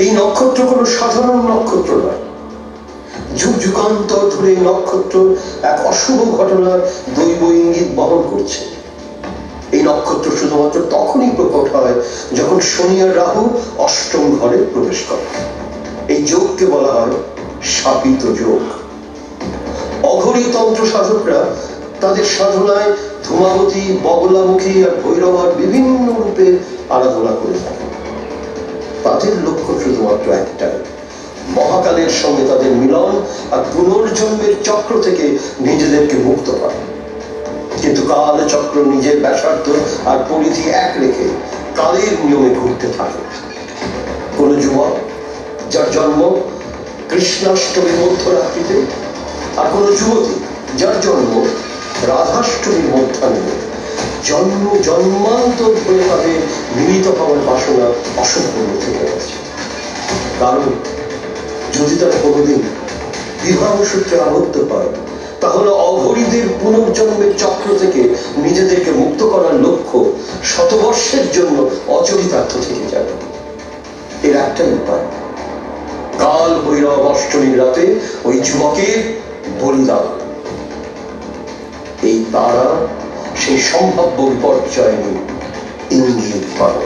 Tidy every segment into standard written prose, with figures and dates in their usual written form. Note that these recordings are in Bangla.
এই নক্ষত্র কোনো সাধারণ নক্ষত্র নয়। যুগ যুগান্তর ধরে এই নক্ষত্র এক অশুভ ঘটনার দৈব ইঙ্গিত বহন করছে। এই নক্ষত্র শুধুমাত্র তখনই প্রকট হয় যখন শনি আর রাহু অষ্টম ঘরে প্রবেশ করে। এই যোগকে বলা হয় শাপিত যোগ। অঘরী তন্ত্র সাধকরা তাদের সাধনায় ধূমাবতী, বগলামুখী আর ভৈরবার বিভিন্ন রূপে আরাধনা করে থাকে। তাদের লক্ষ্য শুধুমাত্র একটাই, মহাকালের সঙ্গে তাদের মিলন আর পুনর্জন্মের চক্র থেকে নিজেদেরকে মুক্ত করা। কিন্তু কাল চক্র নিজের ব্যাসার্ধ আর পরিধি এক রেখে কালের নিয়মে ঘুরতে থাকে। কোন যুবক যার জন্ম কৃষ্ণাষ্টমীর মধ্যরাত্রিতে, আর কোন যুবতী যার জন্ম রাধাষ্টমীর মধ্যাহ্নে, জন্ম জন্মান্তর ধরে তাদের মিলিত হওয়ার বাসনা অসম্পূর্ণ থেকে গেছে। কারণ যদি তারা কোনোদিন বিবাহ সূত্রে আবদ্ধ পায়, তাহলে অঘরীদের পুনর্জন্মের চক্র থেকে নিজেদেরকে মুক্ত করার লক্ষ্য শতবর্ষের জন্য অচরিতার্থ থেকে যাবে। এর একটাই উপায়, কাল ভৈরব অষ্টমীর রাতে ওই যুবকের বলিদান। এই তারা সেই সম্ভাব্য বিপর্যয় ইঙ্গিত পায়।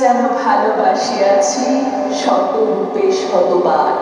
যেন ভালোবাসিয়াছি শতরূপে শতবার।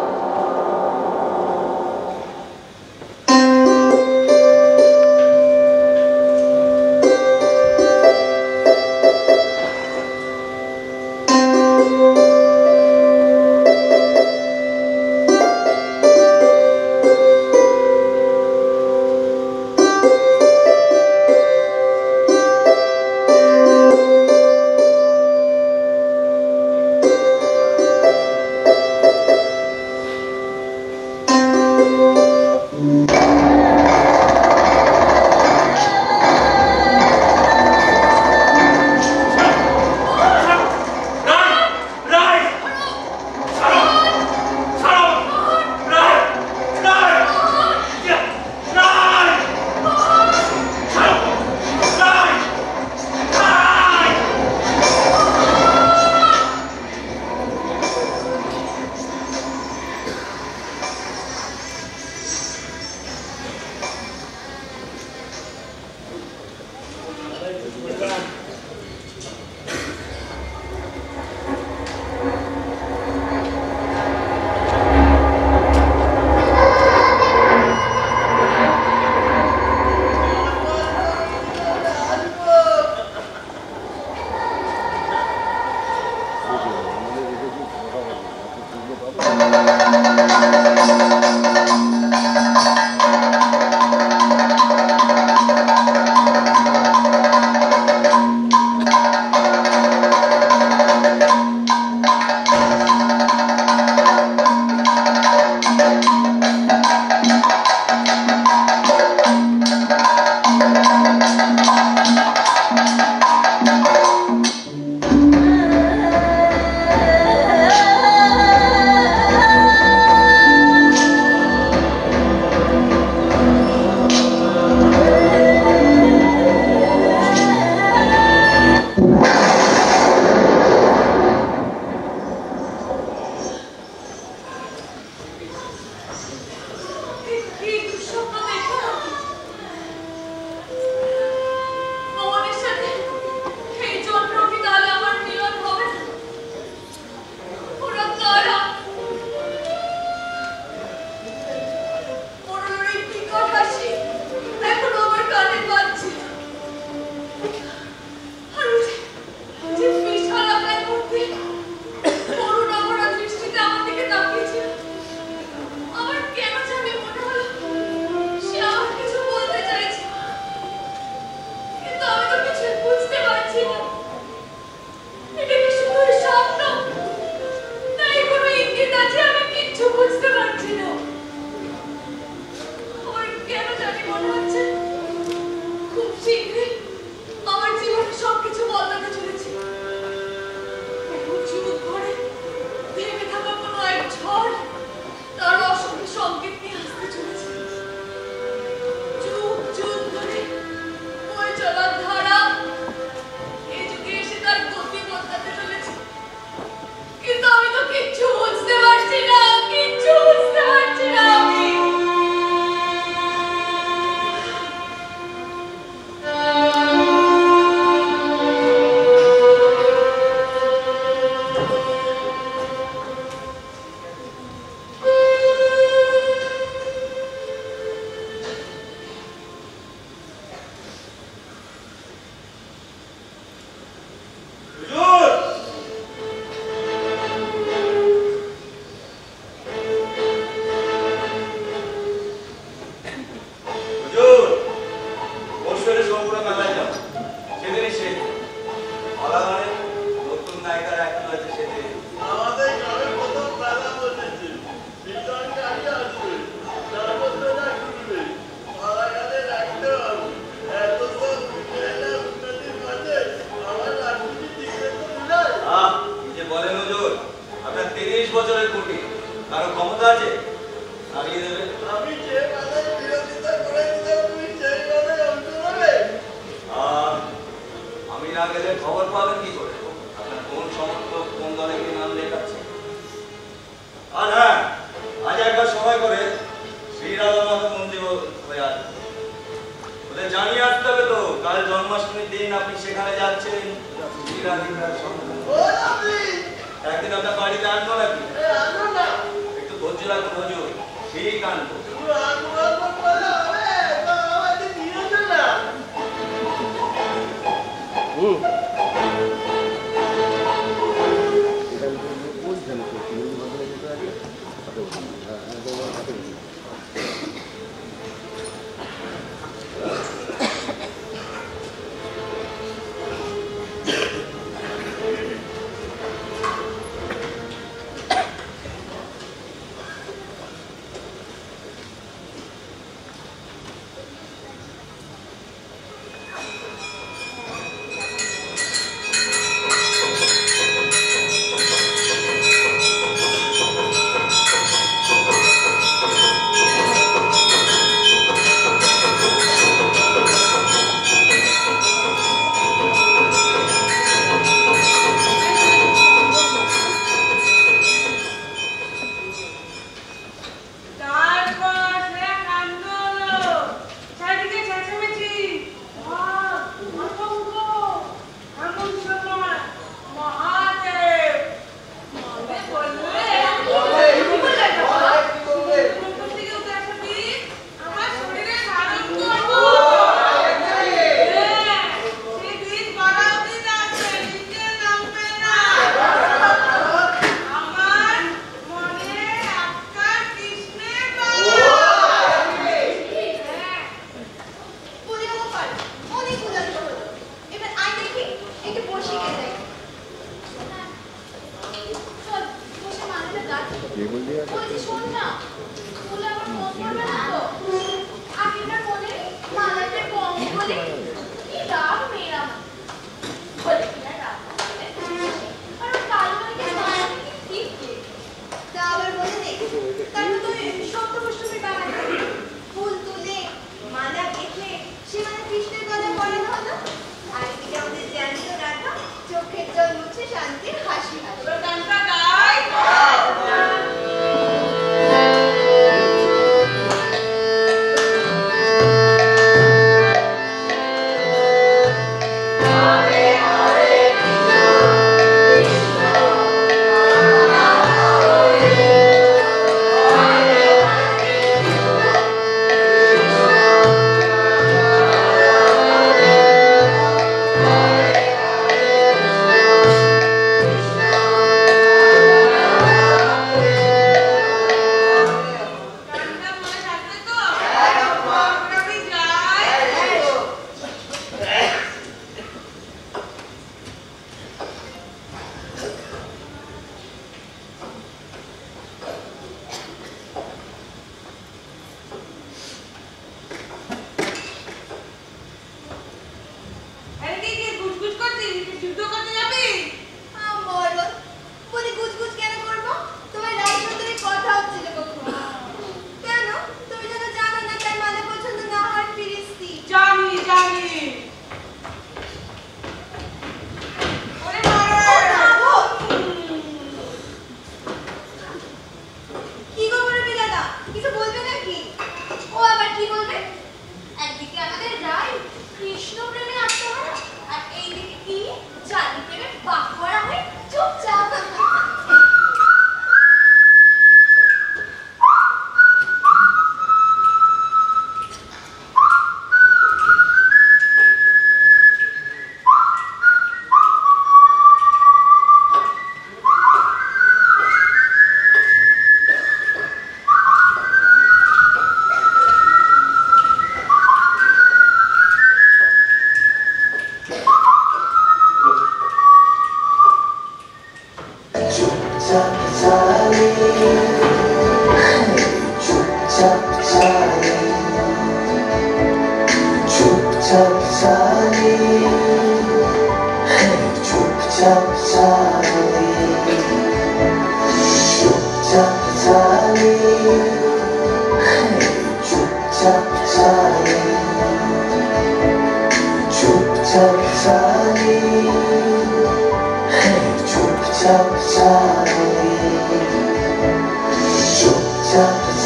সময় করে শ্রীরাধানাথ মন্দির হয়ে আসবে। ওদের জানিয়ে আসতে হবে তো কাল জন্মাষ্টমীর দিন আপনি সেখানে যাচ্ছেন শ্রীরাধিকার সঙ্গে। একদিন আপনার বাড়িতে আনবো নাকি? একটু ধৈর্য রাখুন হুজুর, ঠিক আনবো।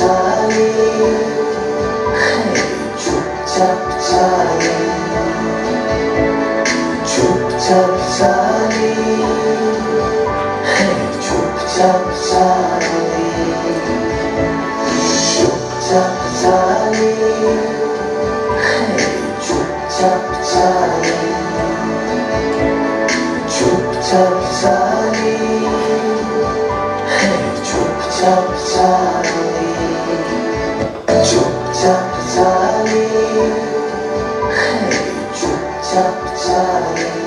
চালিয়ে চুপচাপ চালিয়ে চুপচাপ চালিয়ে চুপচাপ চালিয়ে চুপচাপ চালিয়ে চুপচাপ চালিয়ে চুপচাপ চালিয়ে চুপচাপ চালিয়ে চুপচাপ চালিয়ে চুপচাপ চালিয়ে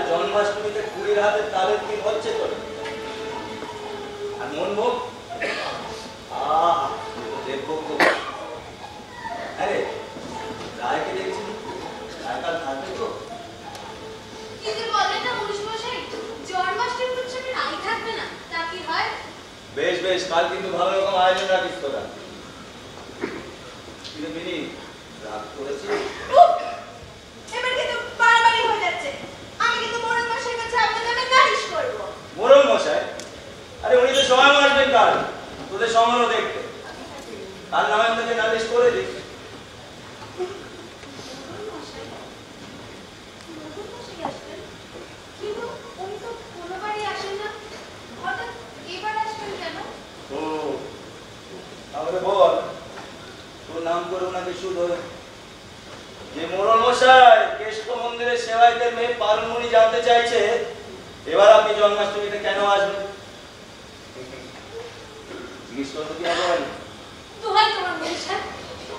জন্মাষ্টমীতে কুড়ির হাতে তালের কি হচ্ছে তোর আর মন মুখ দেখবো আরে রায়কে দেখছি রায়কাল থাকবে তো বেশ বেশ কাল কিন্তু ভালো রকম আয়োজন রাখিস তোরা কিন্তু মিনি রাগ করেছিস মোরল মশাই আরে উনি তো সময় আসবেন কাল তোদের সমারোহ দেখতে তার নামে তোকে নালিশ করে দিস তাহলে বল তোর নাম করে ওনাকে শুধু যে মোরল মশাই কেষ্ট মন্দিরের সেবায়তের মেয়ে পারুমণি জানতে চাইছে এবার আপনি জন্মাষ্টমীতে কেন আসবেন জিজ্ঞেস করতে কি হবে দোহাই তোমার মশাই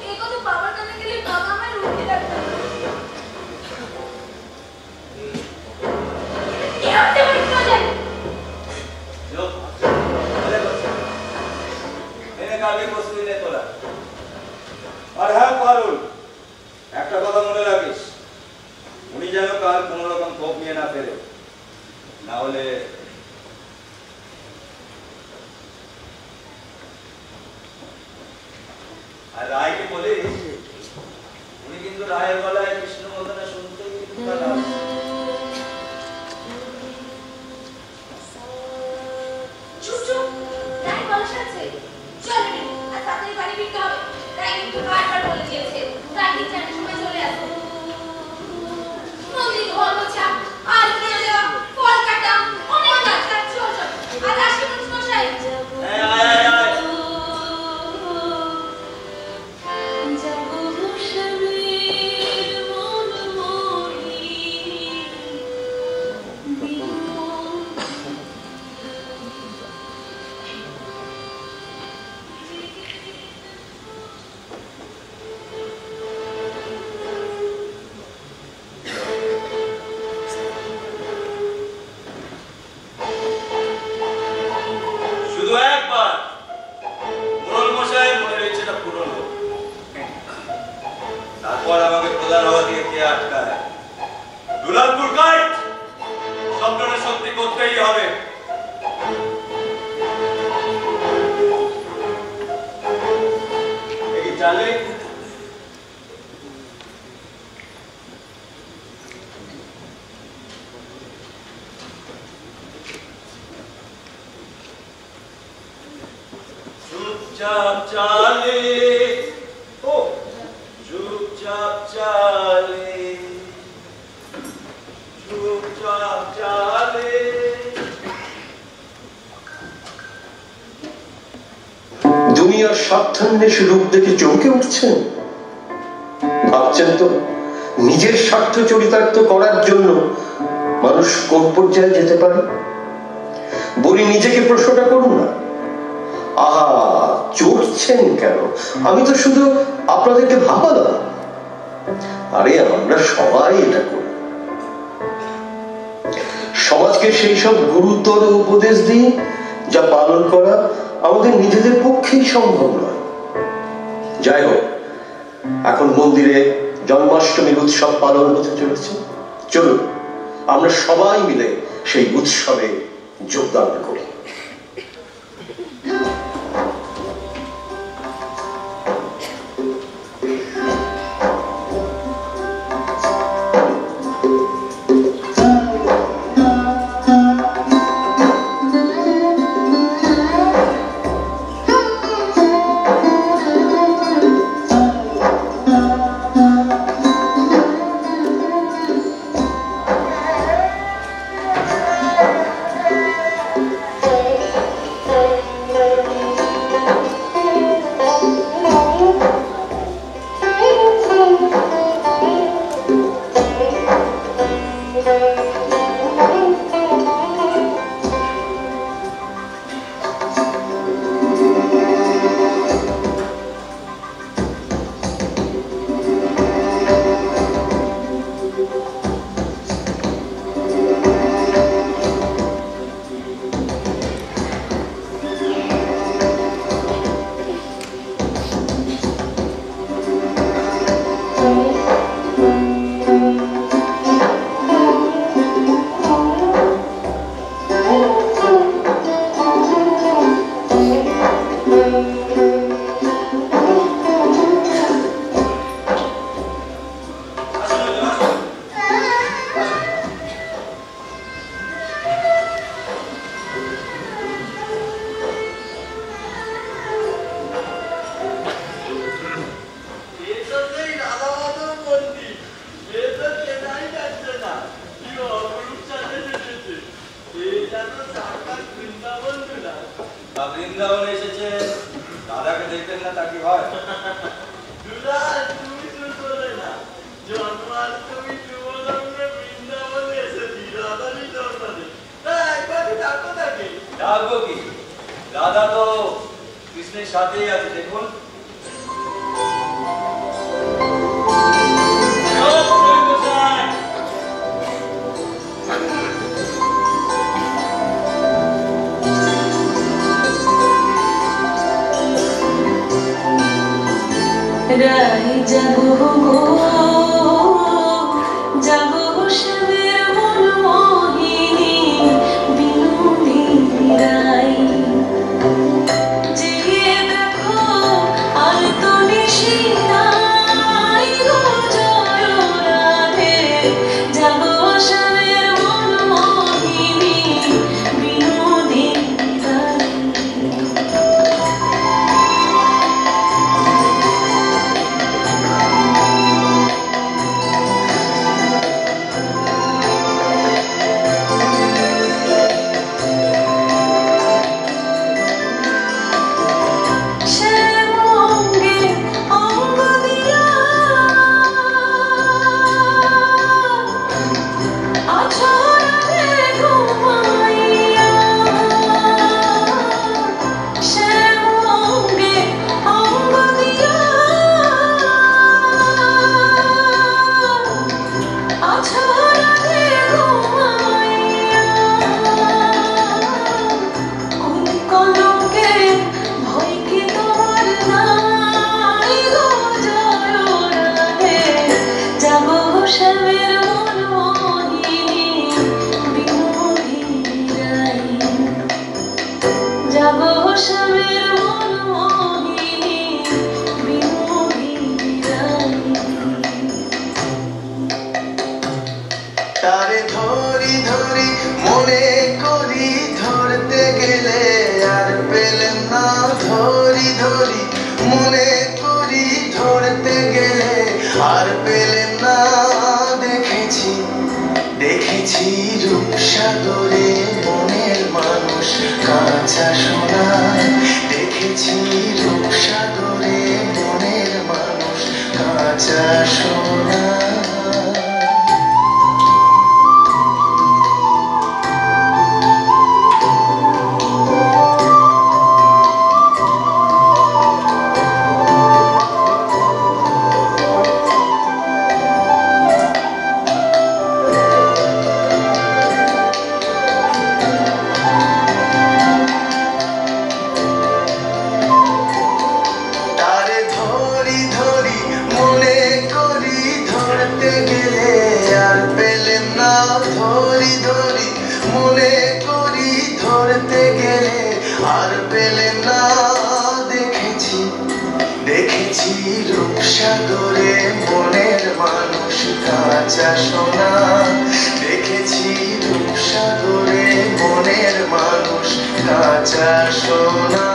এই কথা বাবার কানে গেলে বাবা আমায় রুখে রাখবে কি হতে পারে কি জানি লোক বলে বস এনে কালকে প্রস্তুতি নে তোরা আর হ্যাঁ পারুল একটা কথা মনে রাখিস উনি যেন কাল কোনো রকম ক্ষোভ নিয়ে না ফেরে না হলে আর রায়কে বলিস উনি কিন্তু রায়ের গলায় কৃষ্ণ বন্দনা শুনতে কিন্তু চুপ চুপ রায় বলছ আছে চল রে আর তাড়াতাড়ি বাড়ি ফিরতে হবে রায় কিন্তু বারবার বলে দিয়েছে রাতে চারটার সময় চলে আসো মন্দির ঘর মোছা আর নিয়ে যাওয়া ফল কাটা অনেক কাজ চল চল আর আসি মশাই চুপচাপ চালে, ও চুপচাপ চালে, চুপচাপ চালে। দুনিয়ার স্বার্থান্বেষী রূপ দেখে চমকে উঠছেন? ভাবছেন তো নিজের স্বার্থ চরিতার্থ করার জন্য মানুষ কোন পর্যায়ে যেতে পারে? বলি নিজেকে প্রশ্নটা করুন না। আহা, চড়ছেন কেন? আমি তো শুধু আপনাদেরকে ভাবালাম। আরে আমরা সবাই এটা করি। সমাজকে সেই সব গুরুতর উপদেশ দিই যা পালন করা আমাদের নিজেদের পক্ষেই সম্ভব নয়। যাই হোক, এখন মন্দিরে জন্মাষ্টমীর উৎসব পালন হতে চলেছে। চলুন আমরা সবাই মিলে সেই উৎসবে যোগদান করি। বৃন্দাবনে এসেছে, দাদাকে দেখবেন না তা কি হয়? ডাকবো কি, দাদা তো কৃষ্ণের সাথেই আছে। দেখুন রাই যাবো গো, যাবো শিবের মন মোহিনী বিনোদিনী রাই। জিয়ে দেখো আলতো নিশিরাই গো জয় রাধে, যাবো শিবের মন মোহিনী বিনোদিনী রাই। মনে করি ধরতে গেলে আর পেলেন না। দেখেছি দেখেছি রূপসাগরে মনের মানুষ কাঁচা সোনা। দেখেছি রূপসাগরে মনের মানুষ কাঁচা সোনা। দেখেছি রূপসাগরে মনের মানুষ কাঁচা সোনা। দেখেছি রূপসাগরে মনের মানুষ কাঁচা সোনা।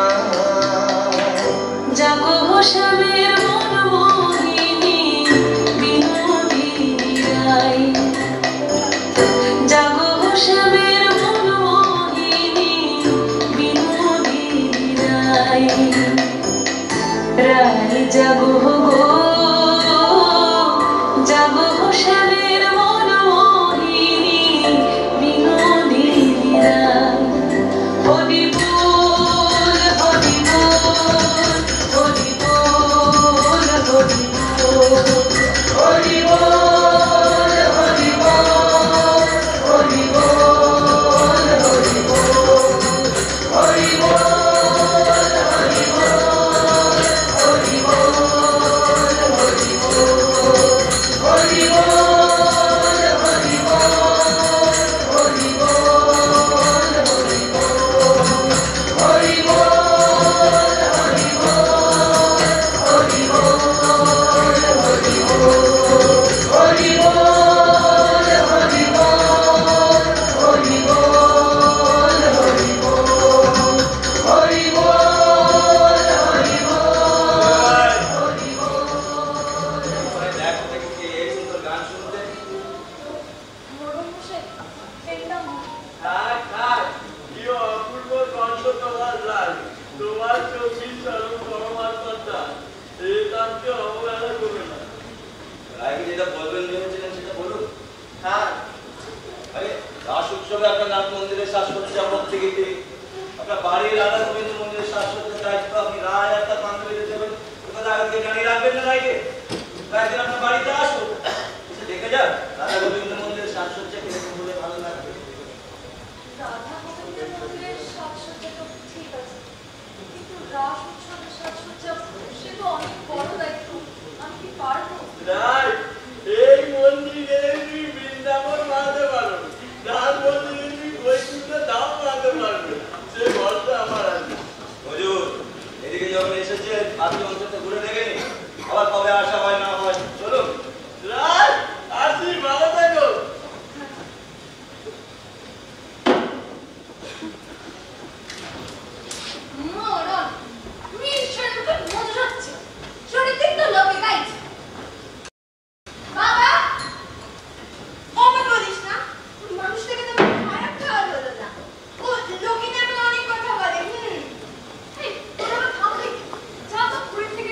জাগো স্বামীর মনমোহিনী বিনোদিনী রায়। জাগো স্বামীর মনমোহিনী বিনোদিনী রায়। রায় জাগো গো জাগো স্বামীর মনমোহিনী বিনোদিনী রায়। হরি বল হরি বল হরি বল হরি বল হরি বল হরি বল হরি বল হরি বল হরি বল।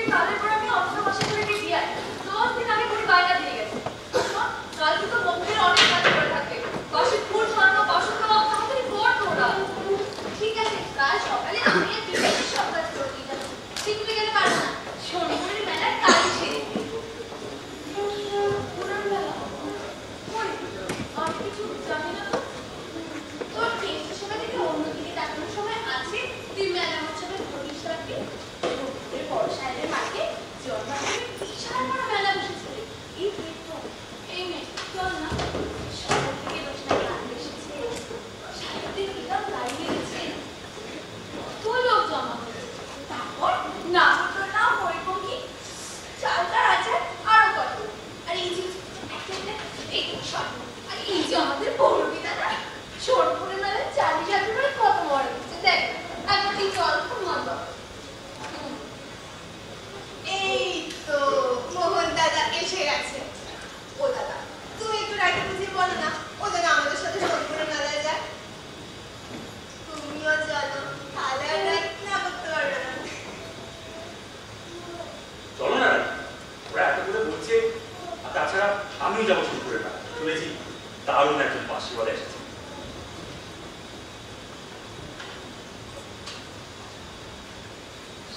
ও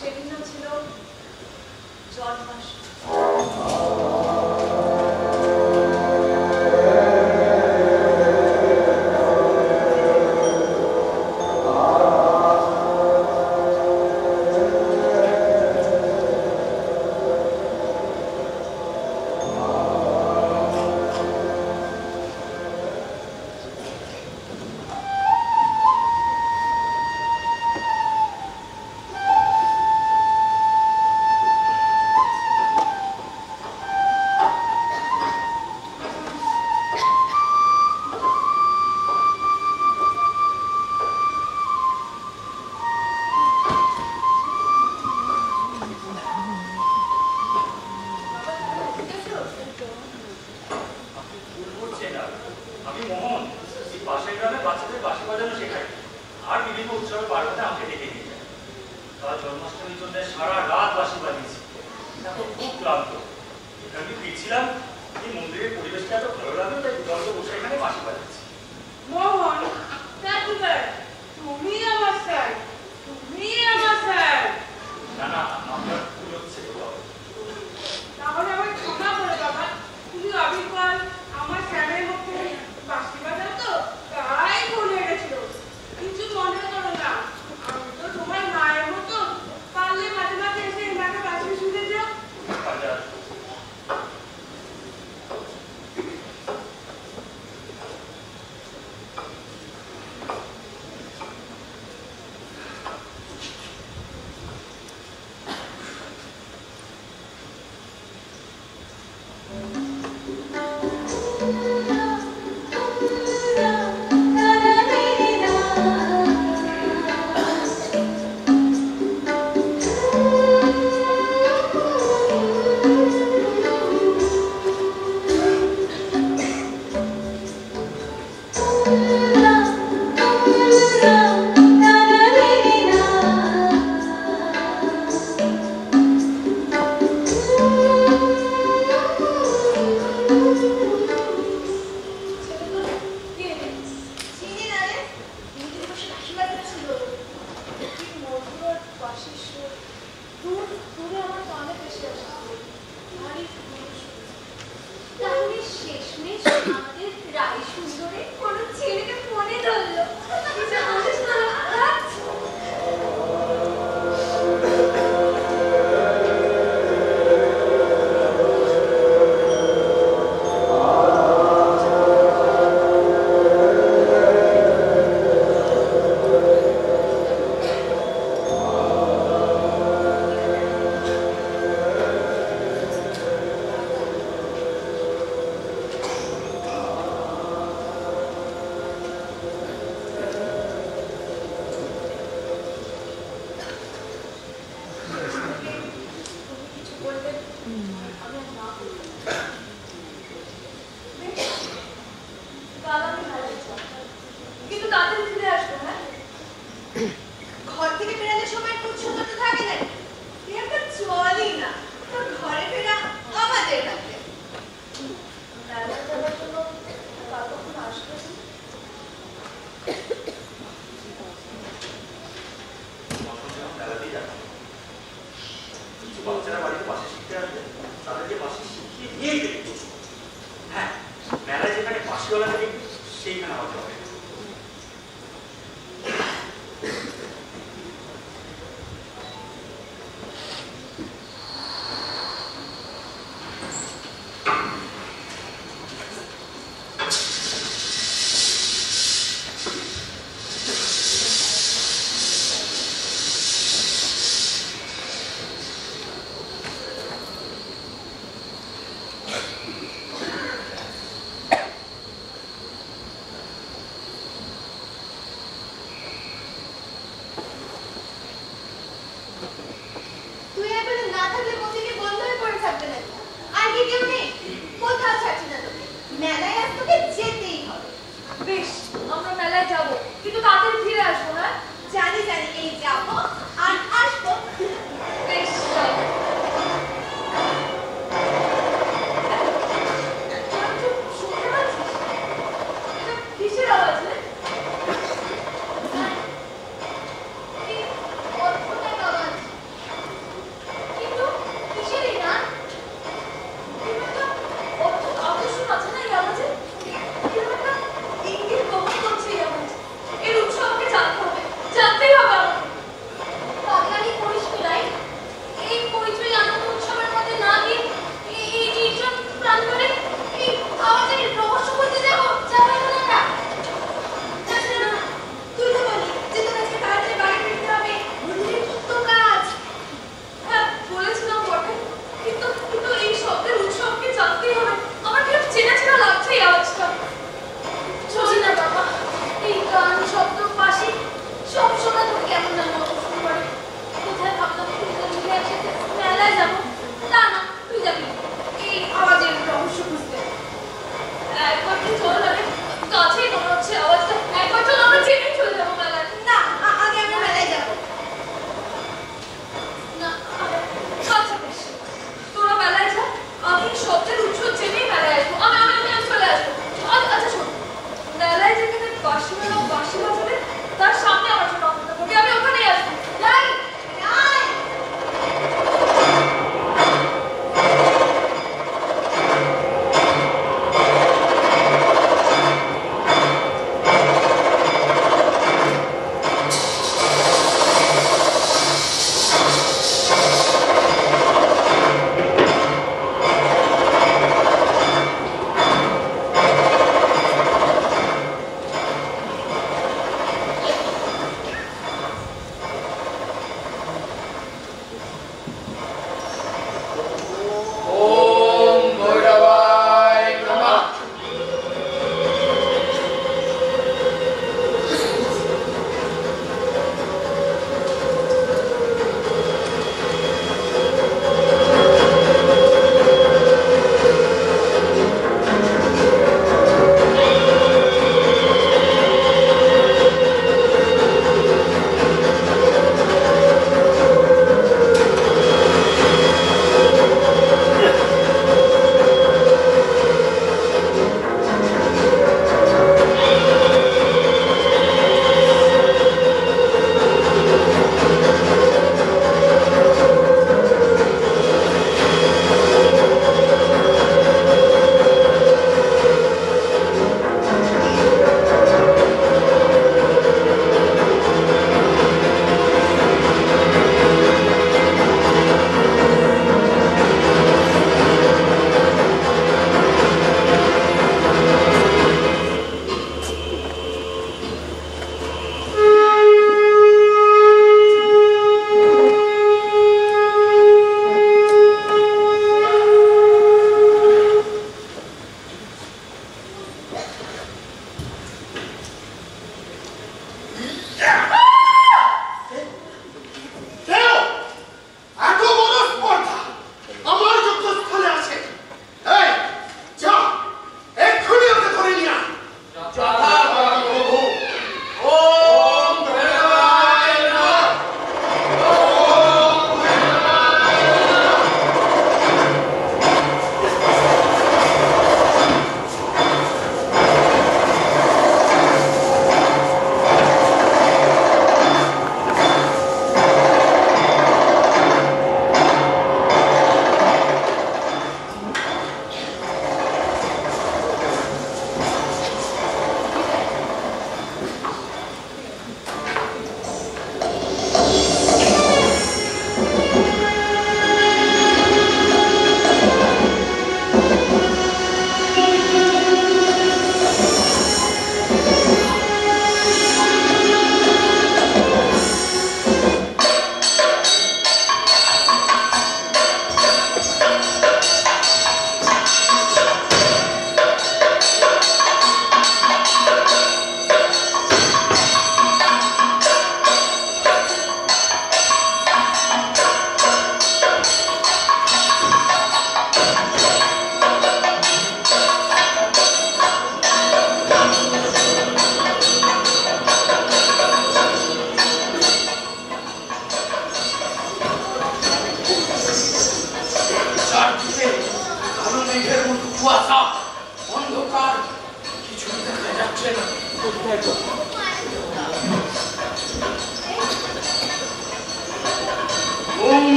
সেদিনও ছিল জন্মাষ্টমী।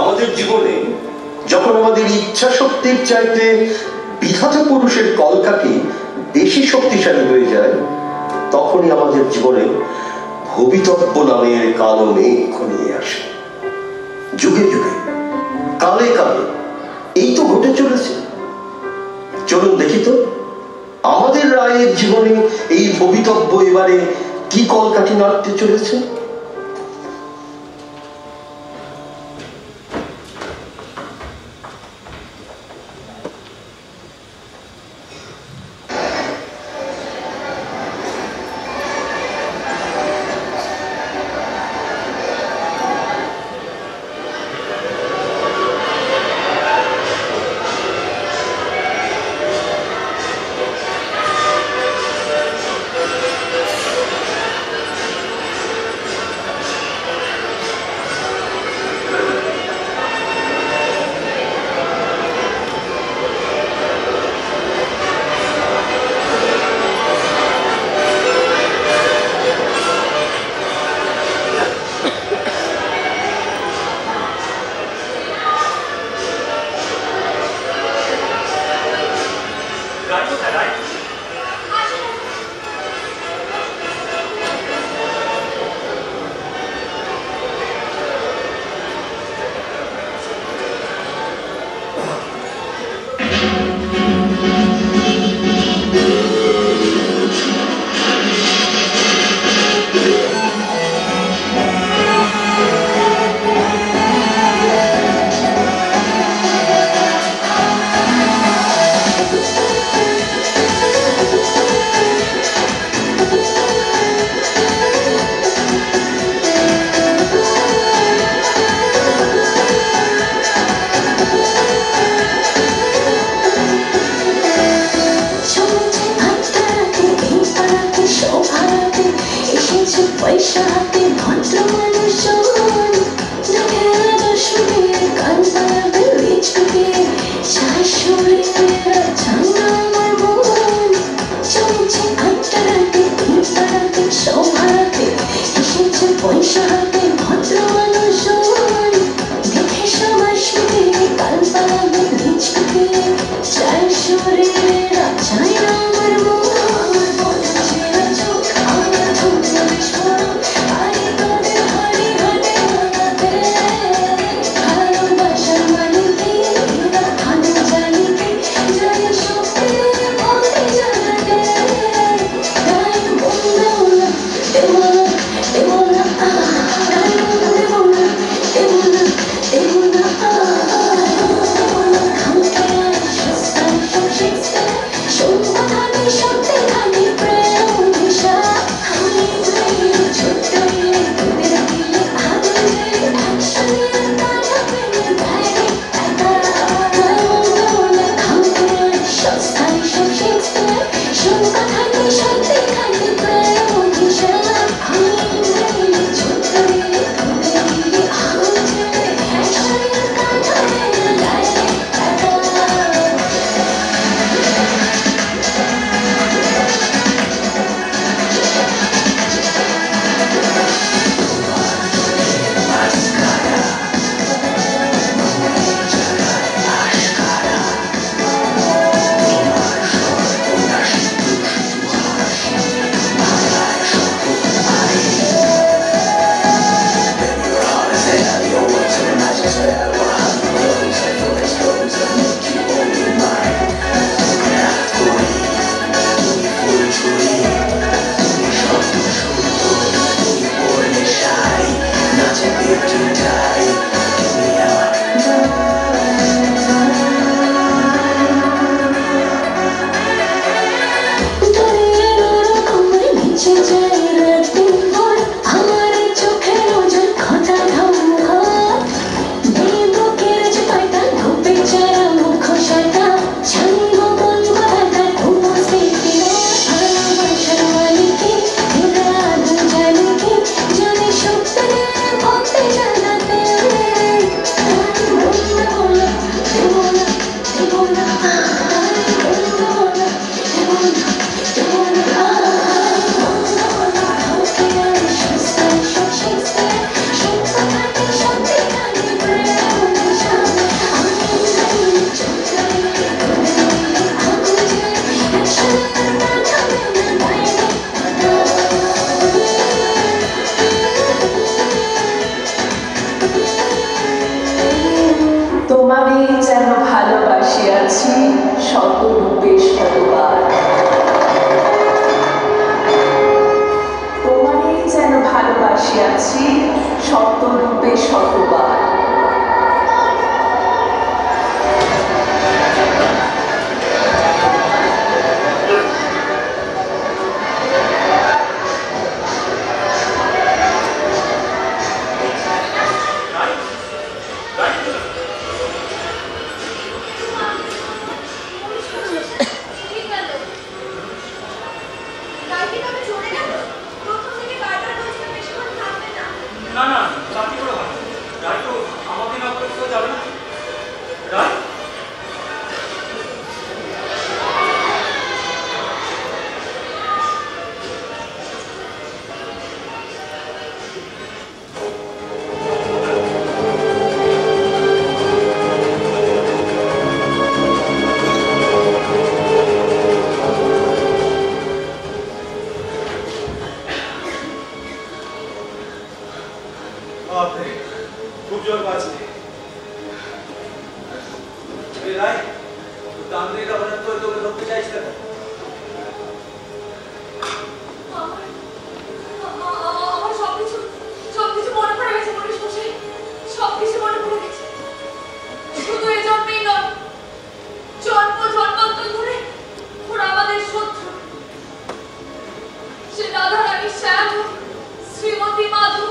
আমাদের জীবনে যখন আমাদের ইচ্ছা শক্তির চাইতে বিধাতা পুরুষের কলকাঠি বেশি শক্তিশালী হয়ে যায়, তখনই আমাদের জীবনে ভবিতব্য নামের কালো মেঘ ঘনিয়ে আসে। যুগে যুগে, কালে কালে এই তো ঘটে চলেছে। চলুন দেখি তো আমাদের রায়ের জীবনে এই ভবিতব্য এবারে কি কলকাঠি নাড়তে চলেছে। তোমারে যেন ভালোবাসিয়াছি শতরূপে শতবার, তোমারে যেন ভালোবাসিয়াছি শতরূপে শতবার। খুব জোর পাচ্ছি রায়, তান্ত্রিক হঠাৎ করে তোকে ধরতে চাইছিল। আমার সবকিছু মনে পড়ে গেছে, মনীষ মশাই, সবকিছু মনে পড়ে গেছে। শুধু এই জন্মেই নয়, জন্মান্তর ধরে ওরা আমাদের শত্রু। সে রাধারানী শ্যাম, শ্রীমতী মাধু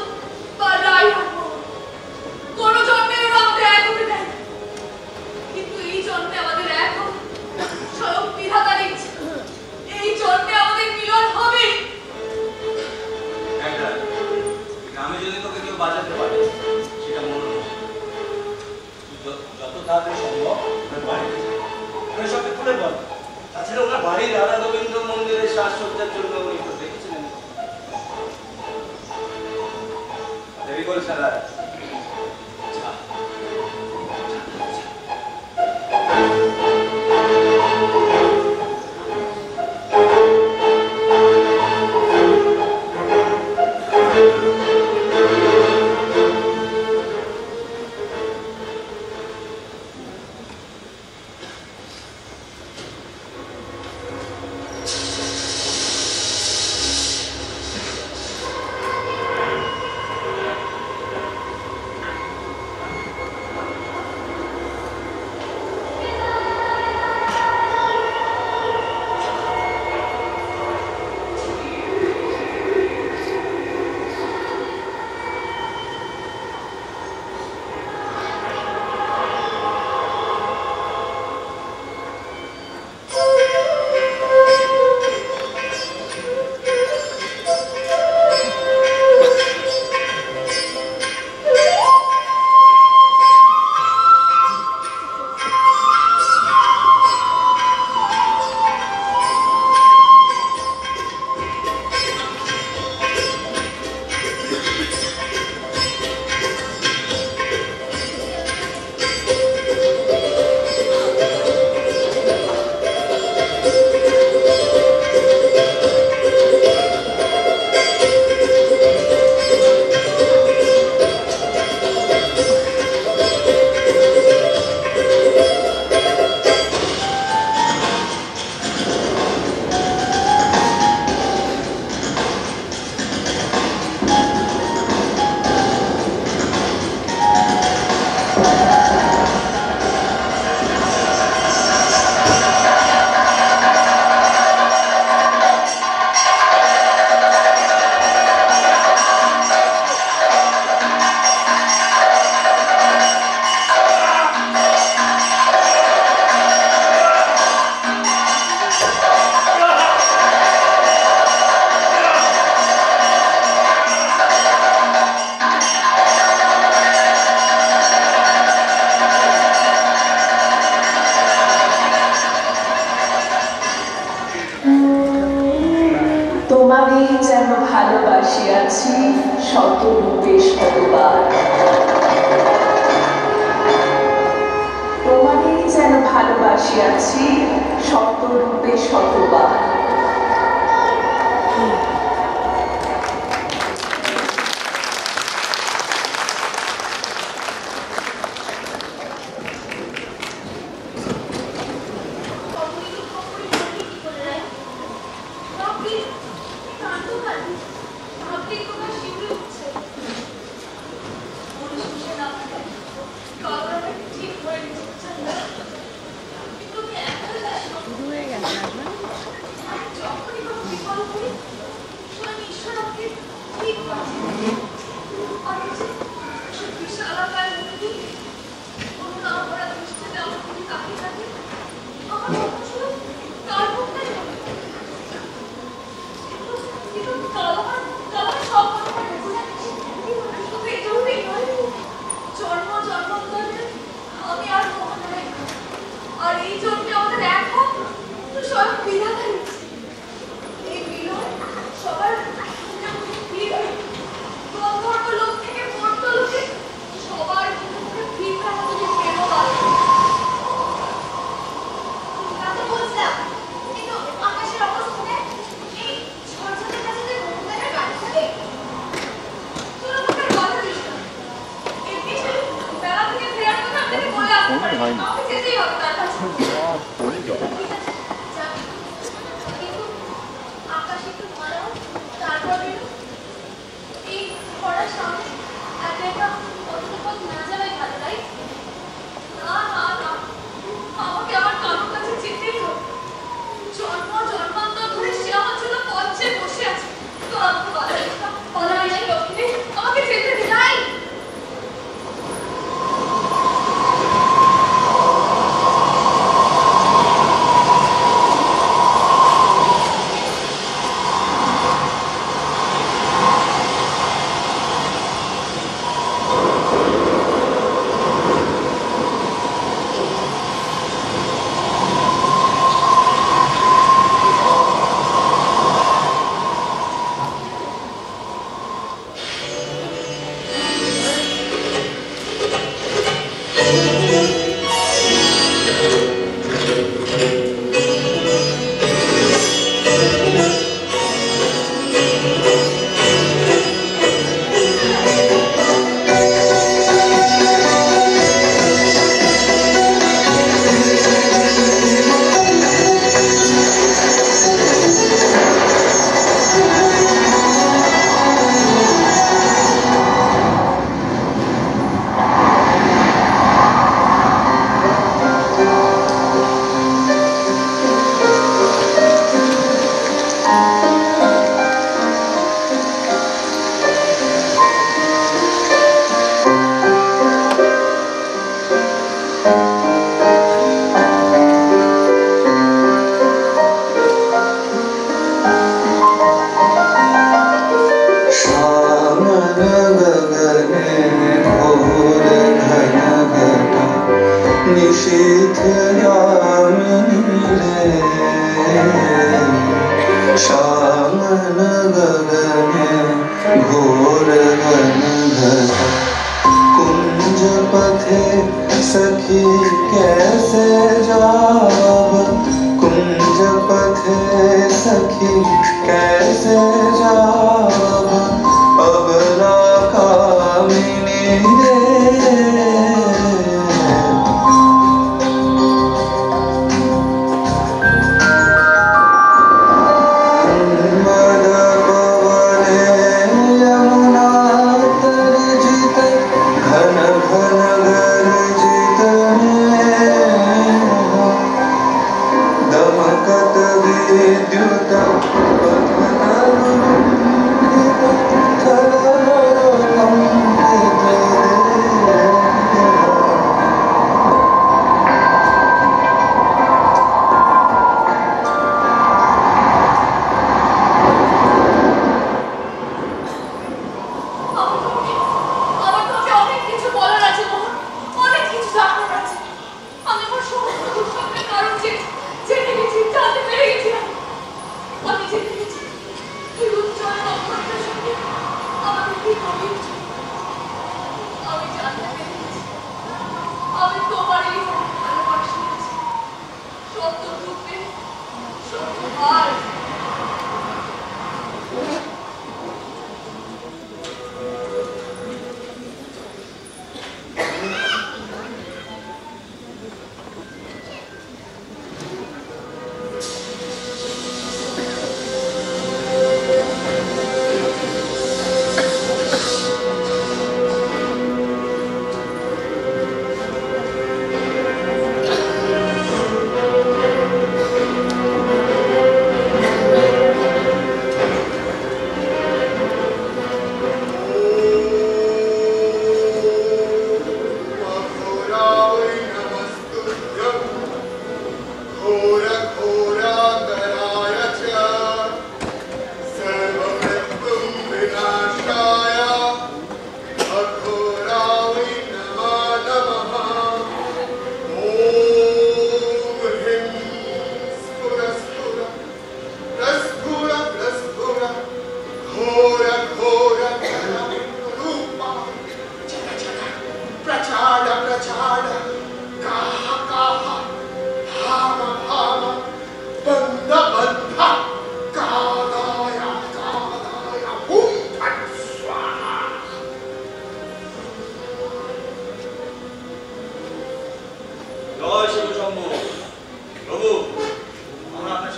বা রায় কোন জন্মে ওরা আমাদের এক করে দেয়, কিন্তু এই জন্মে আমাদের এক হবে। স্বয়ং বিধাতার ইচ্ছে, এই জন্মে আমাদের মিলন হবে। আমি যদি তোকে কেউ বাঁচাতে পারে সেটা মনে হয় যত তাড়াতাড়ি সম্ভব বাড়িতে আমি সবকে খুলে বল। তাছাড়া ওনার বাড়ির রাধা গোবিন্দ মন্দিরের সাজসজ্জার জন্য উনি তো দেখেছিলেন। দেরি করিস না রায়। তোমারে যেন ভালোবাসিয়াছি শতরূপে শতবার, তোমারে যেন ভালোবাসিয়াছি শতরূপে শতবার। আমাকে যেতেই হবে তার কাছে। কিন্তু আকাশ একটু ভালো তারপরে এই ঘোড়ার সামনে একা একা অতটা পথ না যাওয়াই ভালো, তাই না? না না, আমাকে আমার কারোর কাছে যেতেই হবে। জন্ম জন্মান্তর ধরে সে আমার জন্য পথ চেয়ে বসে আছে। তো আমাকে বলা যায় লক্ষ্মী, আমাকে যেতে দিলাই।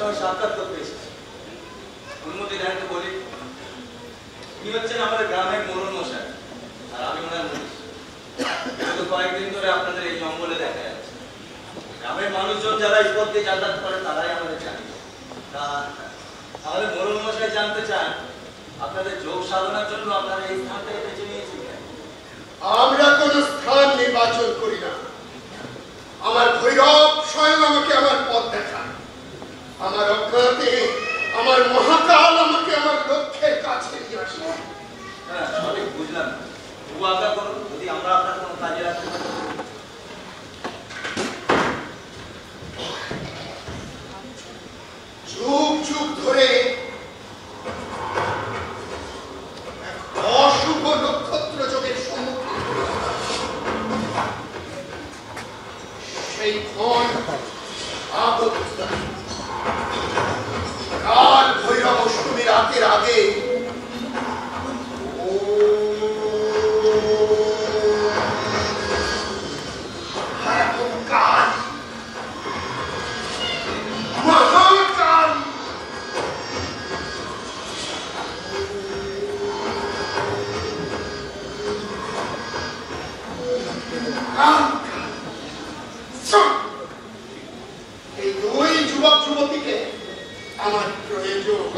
সঙ্গে সাক্ষাৎ করতে এসেছি। অনুমতি দেন তো বলি। উনি হচ্ছেন আমাদের গ্রামের মোড়ল মশাই, আর আমি ওনার মুনিশ। গত কয়েকদিন ধরে আপনাদের এই জঙ্গলে দেখা যাচ্ছে। গ্রামের মানুষজন যারা এই পথ দিয়ে যাতায়াত করে তারাই আমাদের জানে। তা আমাদের মোড়ল মশাই জানতে চান আপনাদের যোগ সাধনার জন্য আপনারা এই স্থানটাকে বেছে নিয়েছিলেন। আমরা কোন স্থান নির্বাচন করি না। আমার ভৈরব স্বয়ং আমাকে আমার পথ দেখান। আমার অজ্ঞাতে আমার মহাকাল আমাকে আমার লক্ষ্যের কাছে নিয়ে আসে। হ্যাঁ, সঠিক বুঝলাম। তবু আজ্ঞা করুন, যদি আমরা আপনার কোনো কাজে রাখতে পারি। যুগ যুগ ধরে অশুভ নক্ষত্র যোগের সম্মুখীন সেই ক্ষণ আবদ্ধ কাল ভৈরব অষ্টমী রাতের আগে কাল মহাকাল এই দুই যুবক যুবতীকে আমার প্রয়োজন।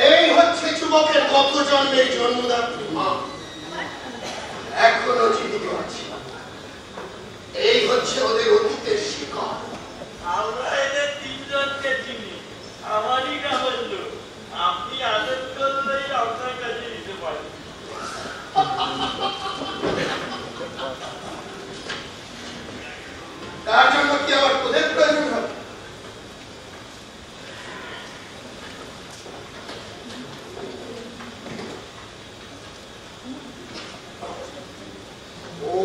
এই হচ্ছে যুবকের গত জন্মের জন্মদাত্রী মা, এখনো জীবিত আছে। এই হচ্ছে ওদের অতীতের শিকার। আমরা এদের তিনজনকে চিনি, আমারই গ্রামের লোক। আপনি আদর করলেই আপনার কাছে দিতে পারেন। তার জন্য কি আমার ওদের প্রয়োজন হবে? ও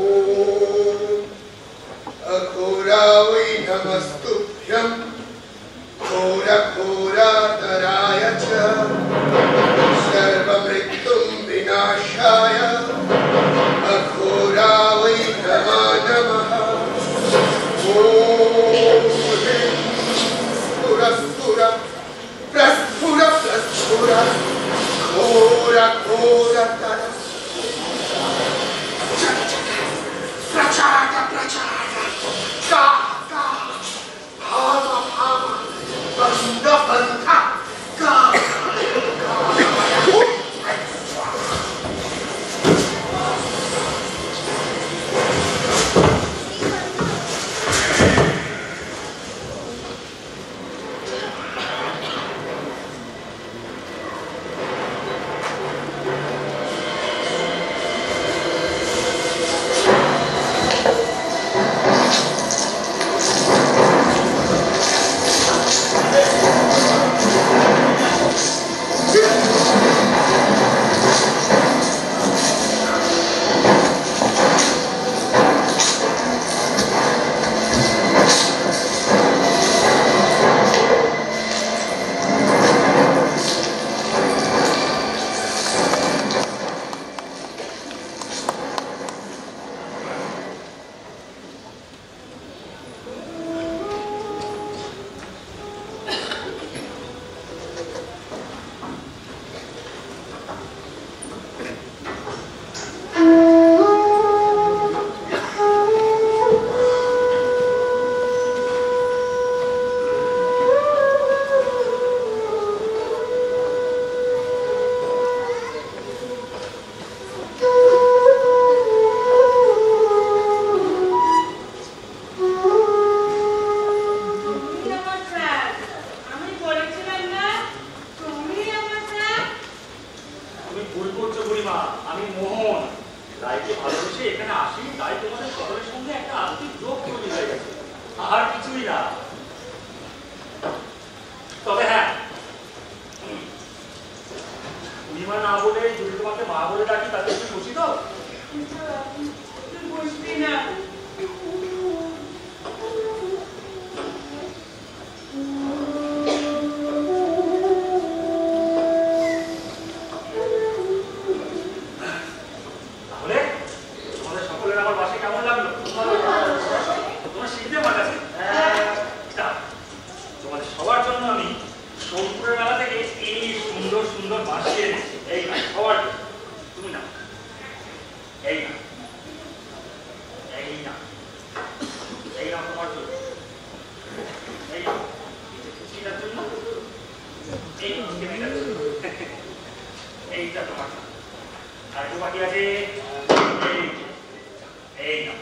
আমি সোমপুরের মেলা থেকে এই সুন্দর সুন্দর বাঁশি এনেছি। এই না সবার তুমি না, এই না, এই না, এই না তোমার জন্য, এই খুশিটার জন্য, এই মেয়েটার জন্য, এইটা তোমার জন্য। আর একটু বাকি আছে, এই না।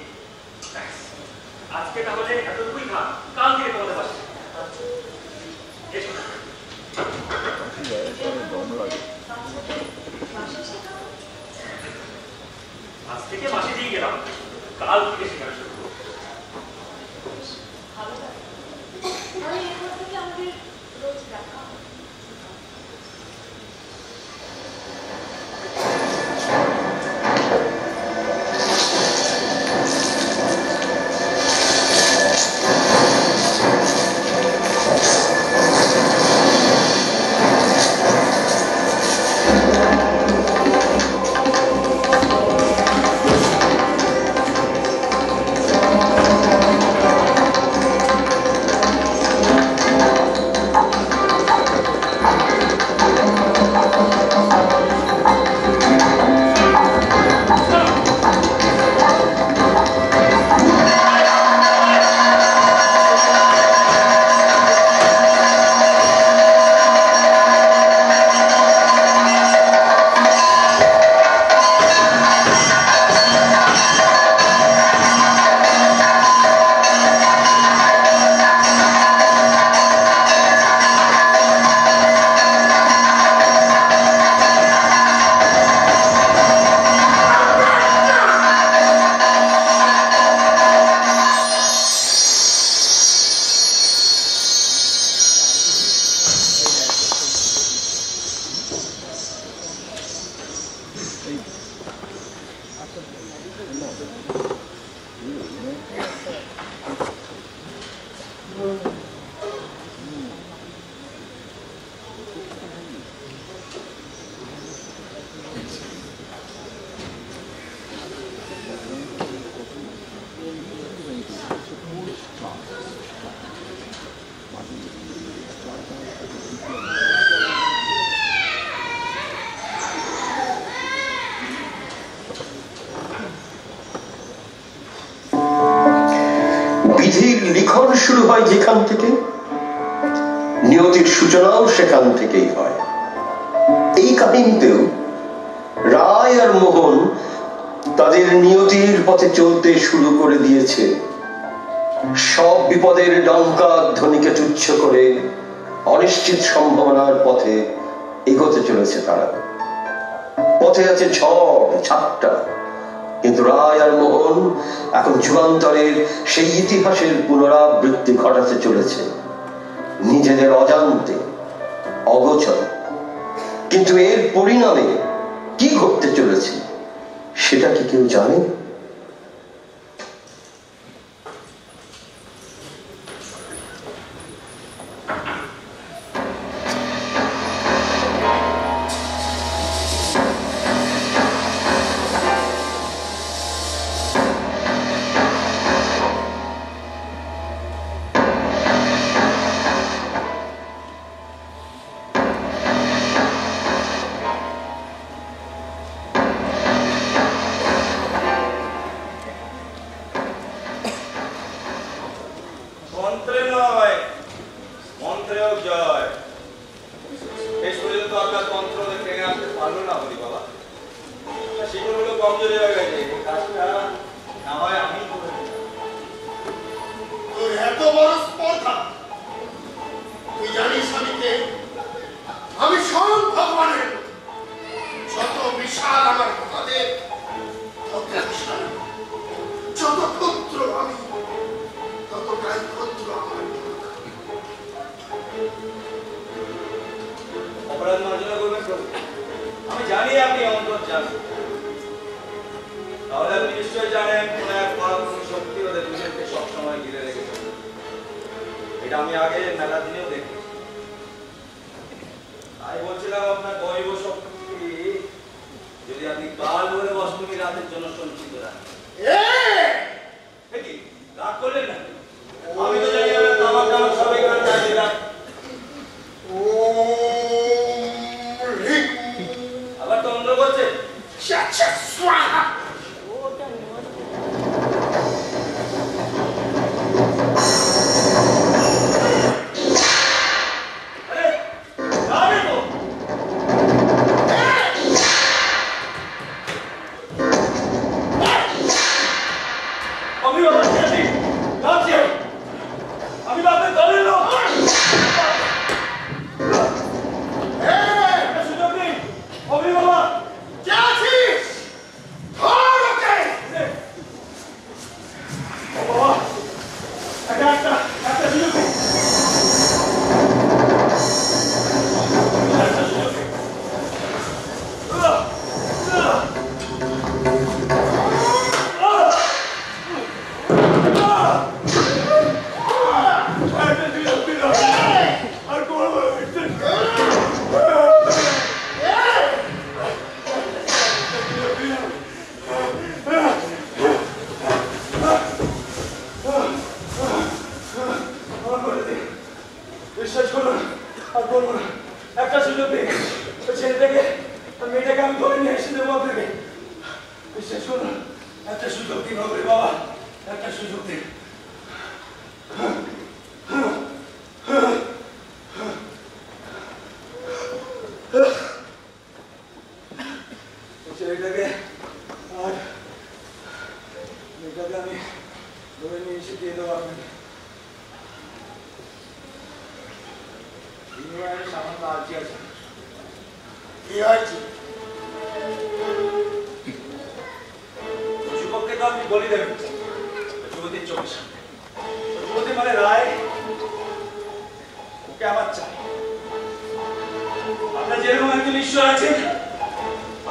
আজকে তাহলে এতটুকুই খা, কাল থেকে তোমাদের পাশে এসো। আজ থেকে মাসে দিয়ে গেলাম, কাল থেকে সেখানে শুরু করবো। বিধির লিখন শুরু হয় যেখান থেকে, নিয়তির সূচনাও সেখান থেকেই হয়। এই কাহিনীতেও রায় আর মোহন তাদের নিয়তির পথে চলতে শুরু করে দিয়েছে। সব বিপদের ডঙ্কা ধ্বনিকে তুচ্ছ করে অনিশ্চিত সম্ভাবনার পথে এগোতে চলেছে তারা। পথে আছে ঝড় ঝাপটা, কিন্তু রায় আর মোহন এখন যুগান্তরের সেই ইতিহাসের পুনরাবৃত্তি ঘটাতে চলেছে নিজেদের অজান্তে, অগোচরে। কিন্তু এর পরিণামে কি ঘটতে চলেছে সেটা কি কেউ জানে? বিশ্বাস করুন আর বলবো না, একটা সুযোগ দিন, ওই ছেলেটাকে মেয়েটাকে আমি ধরে নিয়ে এসে দেবো আপনাকে। বিশ্বাস করুন, একটা সুযোগ দিন হবে বাবা, একটা সুযোগ দিন। ছেলেটাকে আর মেয়েটাকে আমি ধরে নিয়ে এসে দিয়ে দেবো আপনাকে। সামান্য আর্জি আছে। কি আর্জি? যুবককে তো আপনি বলি দেবেন যুবতীর চোখের সামনে। যুবতী মানে রায়, ওকে আমার চাই। আপনার যেরকম একজন ঈশ্বর আছেন,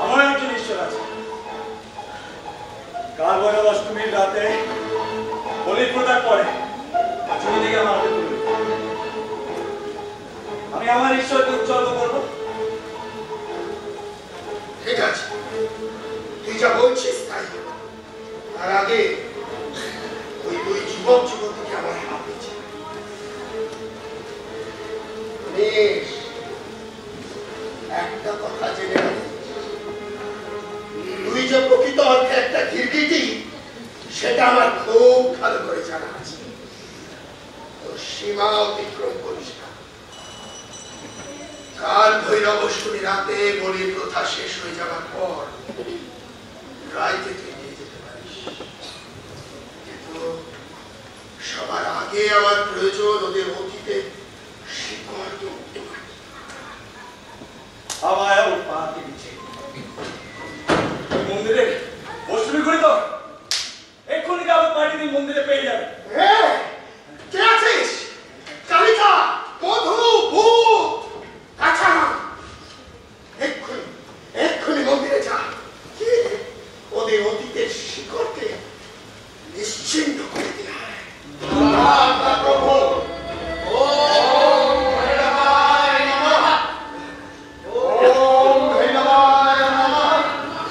আমার একজন ঈশ্বর আছে। কাল ভৈরব অষ্টমীর রাতে বলি প্রদান করে যুবতীকে আমার হাতে তুলে আমি আমার ঈশ্বরকে উৎসর্গ করবো। ঠিক আছে, তুই যা বলছিস তাই। তার আগে ওই দুই যুবক যুবতীকে আমার হাতে চাই। বেশ, একটা কথা জেনে রাখিস, তুই যে প্রকৃত অর্থে একটা ঘিরগিটি সেটা আমার খুব ভালো করে জানা আছে। তোর সীমা অতিক্রম করিস না। কাল ভৈরব অষ্টমী রাতে বলির প্রথা শেষ হয়ে যাওয়ার পর রাইতে তুই নিয়ে যেতে পারিস, কিন্তু সবার আগে আমার প্রয়োজন ওদের অতীতে শিকড় তুলতে পারি। আমায় পাহাড়কে দিচ্ছে মন্দিরে অষ্টমী করি তো এক্ষুনি কাগজ পাঠিয়ে দিন, মন্দিরে পেয়ে যাবে। কে আছিস? কালিকা, মধু, ভূত, আচ্ছা এক্ষুনি মন্দিরে যা। ওদের অতীতের শিকড়কে নিশ্চিন্ত করে দেয়া হয়।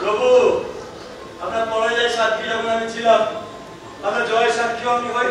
প্রভু, আপনার পরাজয় সাক্ষী যখন আমি ছিলাম, আপনার জয় সাক্ষীও আমি হই।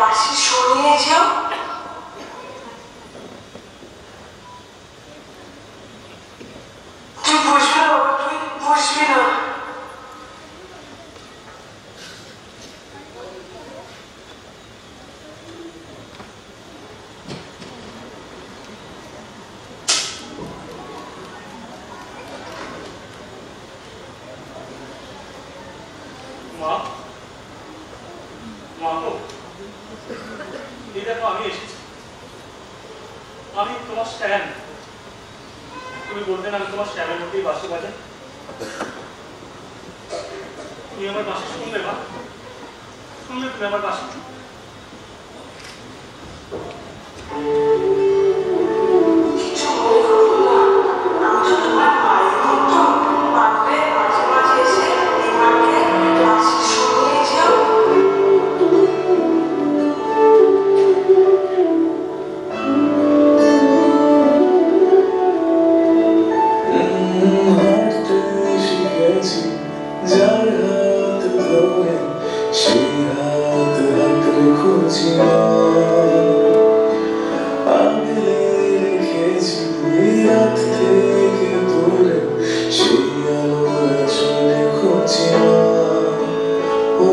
বাঁশি শুনিয়ে যাও। তুই বুঝবি না বাবা, তুই বুঝবি না। মা, মা গো, এই দেখো আমি এসেছি। আমি তোমার স্ট্যান্ড। তুমি বলতে না আমি তোমার স্ট্যান্ডের মধ্যেই বাঁশি বাজাই। তুমি আমার বাঁশি শুনলে মা? শুনলে তুমি আমার বাঁশি? কিছু মনে করবো না, আমি তো তোমার মায়ের মতো। পারলে মাঝে মাঝে এসে মাকে বাঁশি শুনিয়ে যাও। হাঁটতে শিখেছি যার হাত ধরে, সেই হাত হাতড়ে খুঁজি না। আগলে রেখেছি রাত থেকে দূরে, সেই আলো চলে খুঁজি না। ও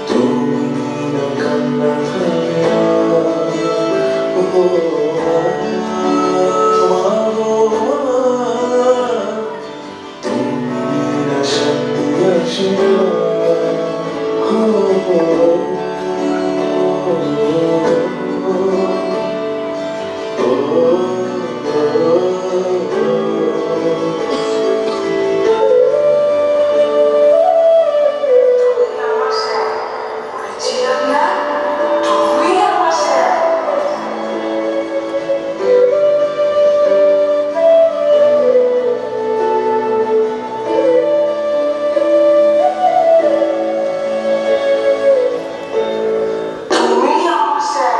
তুমি না কান্না থামিয়া, তুমি না শান্তি আসিয়া। তুমি আমার স্যার, বলেছিলাম না তুমি আমার স্যার। তুমি আমার স্যার।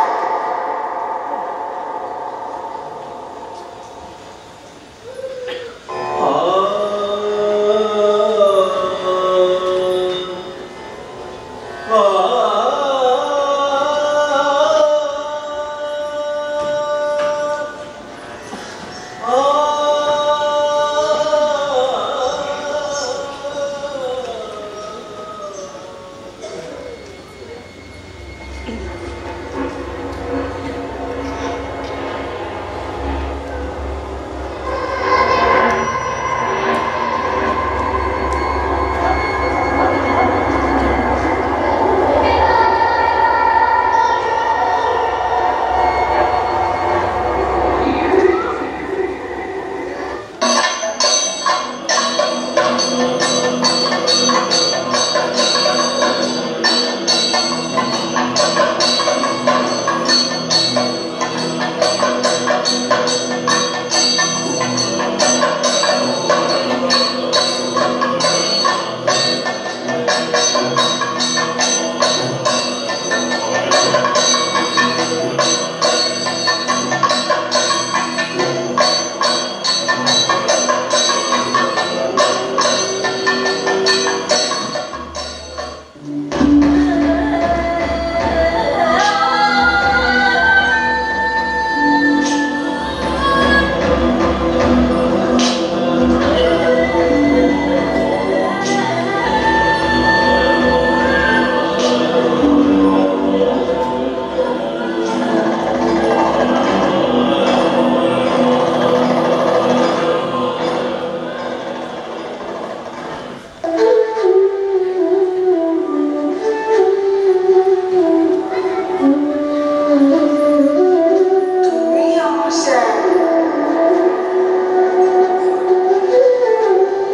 তুমি আমার স্যার।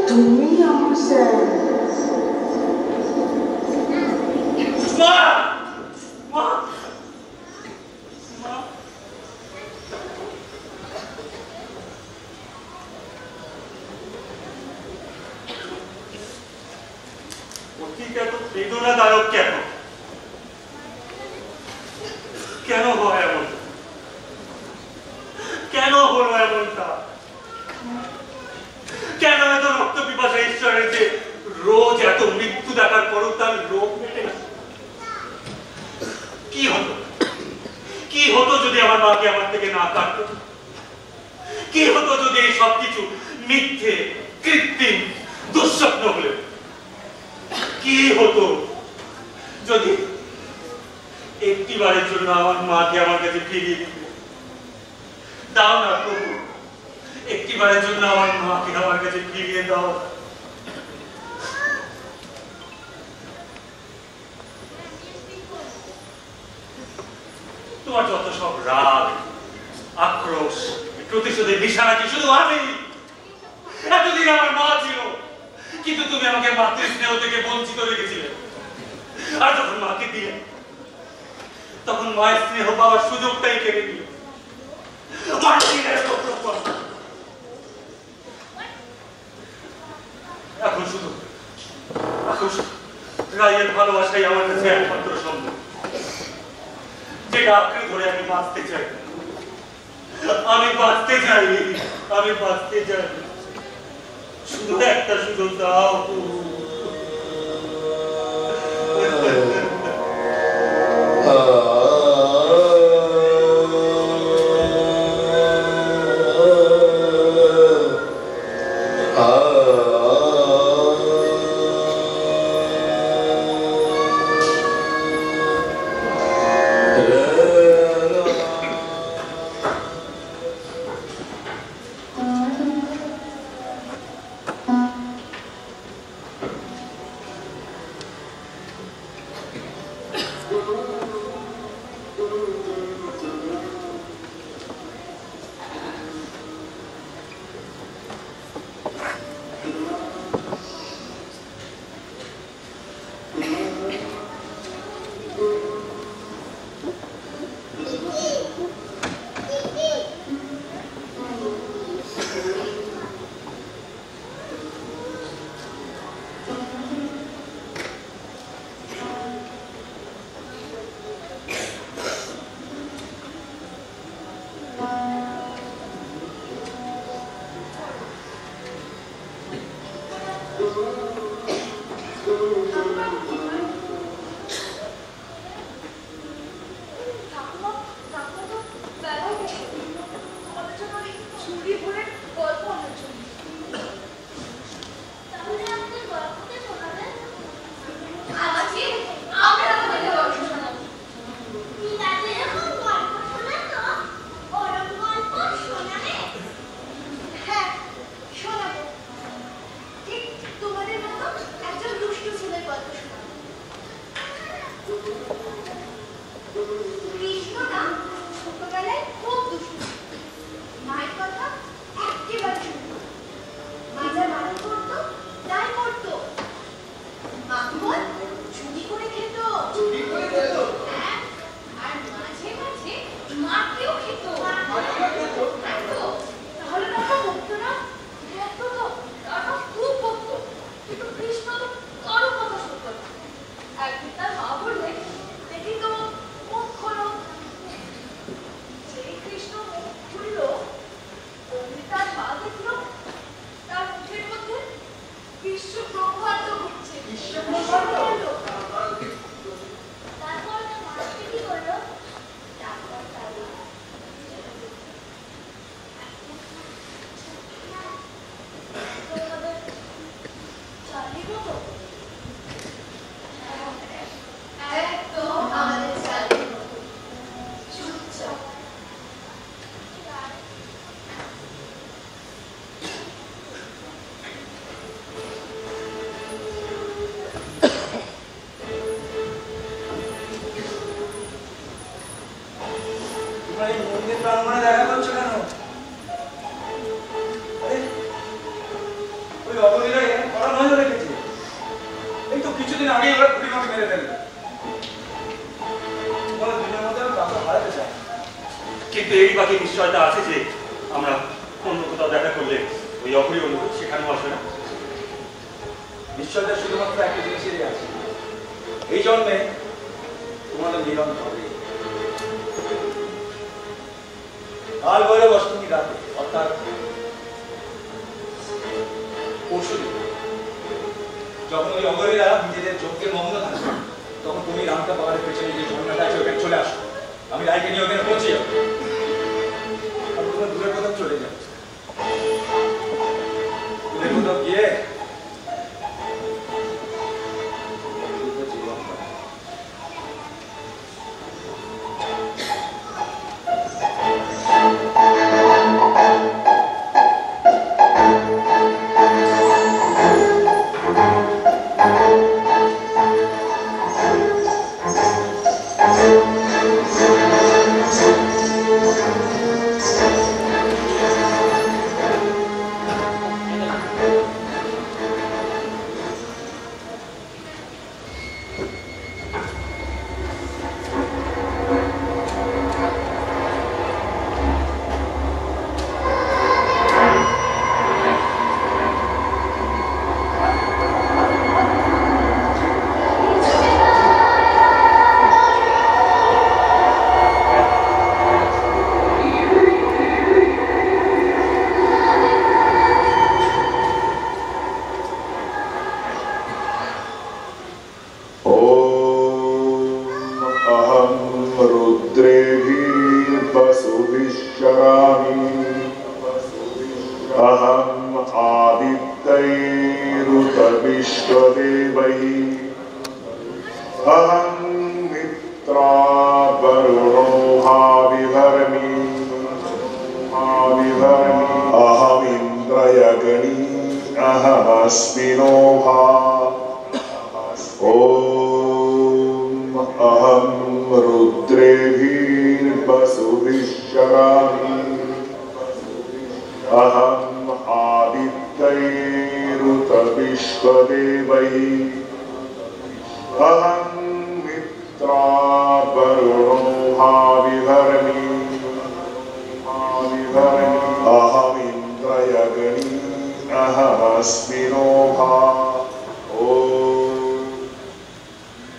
তুমি আমার স্যার। মা! মা! মা! অতীত এত বেদনাদায়ক কেন? কেন হয় এমন? কেন হলো এমনটা? কেন এত রক্ত পিপাসা ঈশ্বরের যে রোজ এত মৃত্যু দেখার পরও তার রোগ মেটে না। কি হতো যদি আমার মাকে আমার থেকে না কাটতো? কি হতো যদি এই সবকিছু মিথ্যে, কৃত্রিম, দুঃস্বপ্ন হলে? কি হতো যদি একটিবারের জন্য আমার মাকে আমার কাছে ফিরিয়ে দিত? দাও না প্রভু, একটিবারের জন্য আমার মাকে আমার কাছে ফিরিয়ে দাও। তোমার যত সব রাগ, আক্রোশ, প্রতিশোধের নিশানাটি শুধু আমি। এতদিন আমার মা ছিল, কিন্তু তুমি আমাকে মাতৃস্নেহ থেকে বঞ্চিত রেখেছিলে। আর যখন মাকে দিলে, তখন মায়ের স্নেহ পাওয়ার সুযোগটাই কেড়ে নিল। এখন শুধু রায়ের ভালোবাসাই আমার কাছে একমাত্র সম্ভব, যেটা আঁকড়ে ধরে আমি বাঁচতে চাই। আমি বাঁচতে চাই। শুধু একটা সুযোগ দাও। কিন্তু এই বাকি নিশ্চয়তা আছে যে আমরা অন্য কোথাও দেখা করলে ওই অপরিয় অনুভূতি সেখানেও আসবে না। নিশ্চয়তা শুধুমাত্র একটা জিনিসেরই আছে, এই জন্মে তোমাদের মিলন হবে। কাল ভৈরব অষ্টমী রাতে, অর্থাৎ পরশুদিন যখন ওই অগরীরা নিজেদের চোখকে মগ্ন থাকবে তখন তুমি রামটা পাহাড়ের পেছনে যে ঝর্ণাটা আছে ওখানে চলে আসো। আমি রায়কে নিয়ে ওখানে পৌঁছে যাবো। আমি তোমার দূরে কোথাও চলে যাবো, দূরে কোথাও গিয়ে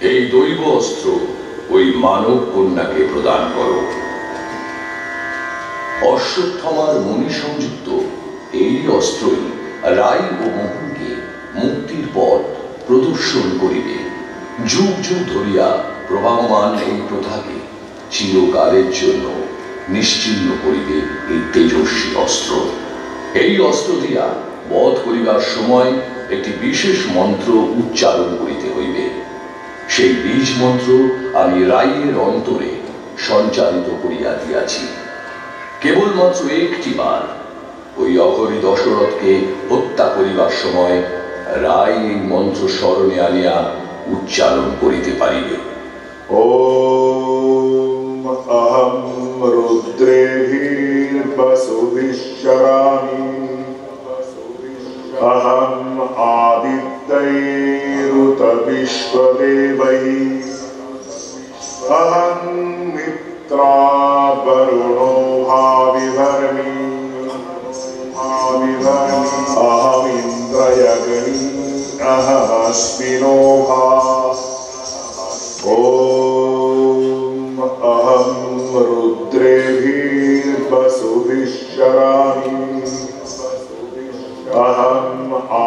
এই দৈব অস্ত্র ওই মানব কন্যাকে প্রদান করো। অশ্বত্থামার মণি সংযুক্ত এই অস্ত্রই রাই ও মোহনকে মুক্তির পথ প্রদর্শন করিবে। যুগ যুগ ধরিয়া প্রবাহমান এই প্রথাকে চিরকালের জন্য নিশ্চিহ্ন করিবে এই তেজস্বী অস্ত্র। এই অস্ত্র দিয়া বধ করিবার সময় একটি বিশেষ মন্ত্র উচ্চারণ করিতে হইবে। সেই বীজ মন্ত্র আমি রাইয়ের অন্তরে সঞ্চারিত করিয়া দিয়াছি। কেবলমাত্র একটি বার ওই অঘরী দশরথকে হত্যা করিবার সময় রায় এই মন্ত্র স্মরণে আনিয়া উচ্চারণ করিতে পারিবে। ওম অহং রুদ্রেভির্বসুভিশ্চরামি অহং আদিত্যৈরুতবিশ্বদেবৈঃ অহং মিত্রাবরুণো ভাবিভর্মি অহমিন্দ্রয়গণী অহমস্মিনোভা। ওম অহং রুদ্রেভির্বসুভিশ্চরামি অহং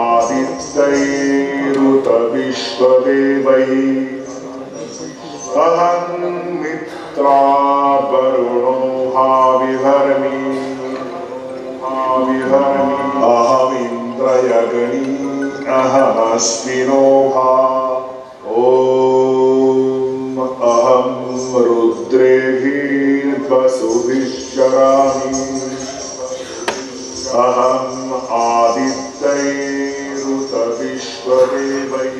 আদিত্যৈরুতবিশ্বদেবৈঃ অহং মিত্রাবরুণো ভাবিভর্মি অহমিন্দ্রয়গণী অহমস্মিনোভা। ওম অহং রুদ্রেভির্বসুভিশ্চরামি অহং আদিত্যৈরুতবিশ্বদেবৈঃ।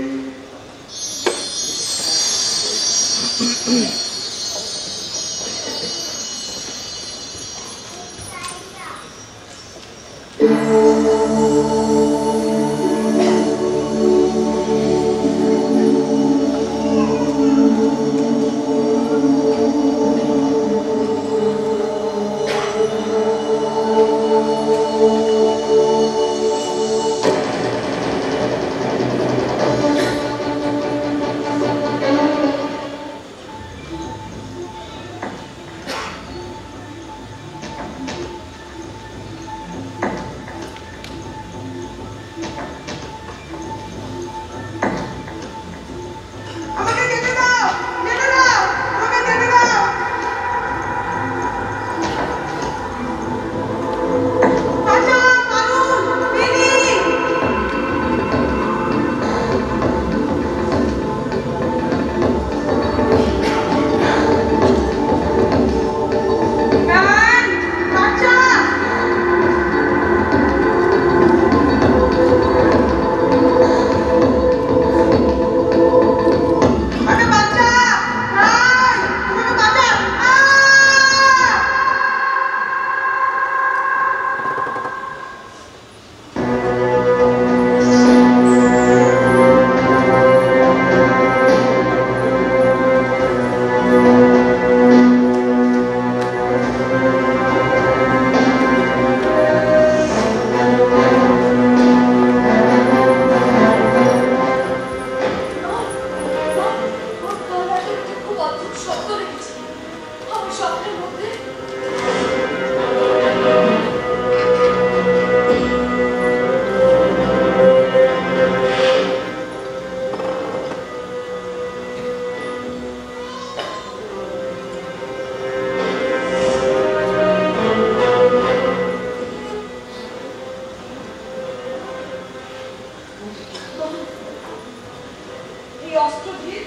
এই অস্ত্রধীর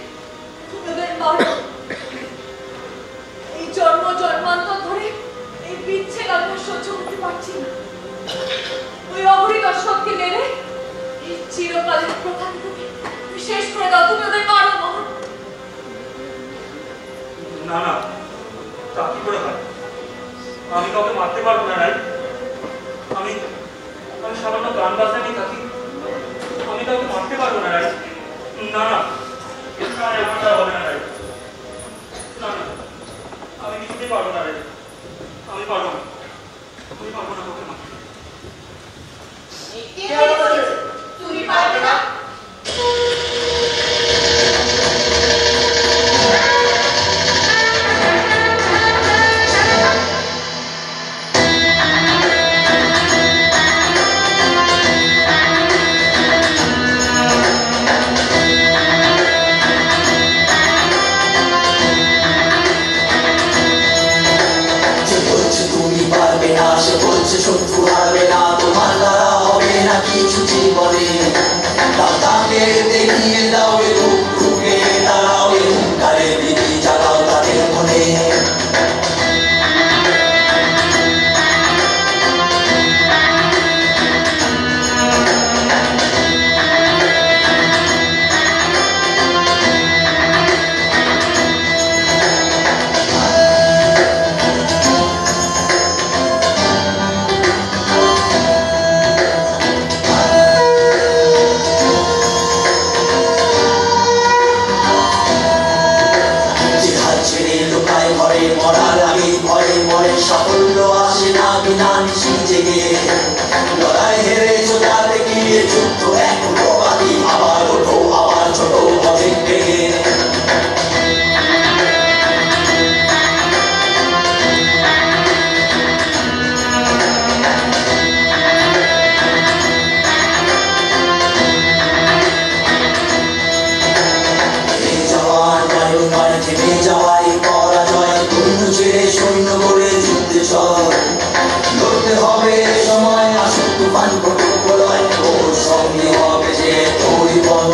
তুমি ওদের মারো। এই জন্ম জন্মান্তর ধরে এই বিচ্ছেদ আমি সহ্য করতে পারছি না। ওই অঘরী দর্শককে মেরে এই চিরকালের প্রথাগুলোকে শেষ করে দাও। তুমি ওদের মারো মোহন। না না, তা কি করে হয়? আমি কাউকে মারতে পারবো না রাই। আমি সামান্য গান বাজনা নিয়ে থাকি, আমি কাউকে মারতে পারবো না রাই। না না, এমনটা হবে না রাই। না না, আমি কিছুতেই পারবো না রাই। আমি পারবো না, আমি পারবো না কাউকে মারতে। তুমি পারবে না? শত্রু হারবে না, তোমার দ্বারা হবে না কিছু জীবনে। তাকে দেখিয়ে দাও এ রূপে, দাঁড়াও এ হুঙ্কারে বিধি জাগাও তাদের মনে। মরার আগে ভয়ে মরে সাফল্য আসে না বিনা নিশি জেগে। লড়াই হেরেছো তাতে গিয়ে যুদ্ধ এখনো বাকি, আবার ওঠো আবার ছোট অনেক ভেঙে। থেমে যাওয়াই পরাজয়, ছেড়ে সৈন্য করে যুদ্ধে চল। লড়তে হবে সময় আসুক তুফান ঘটুক প্রলয়, তোর সঙ্গে হবে যে তোরই বল।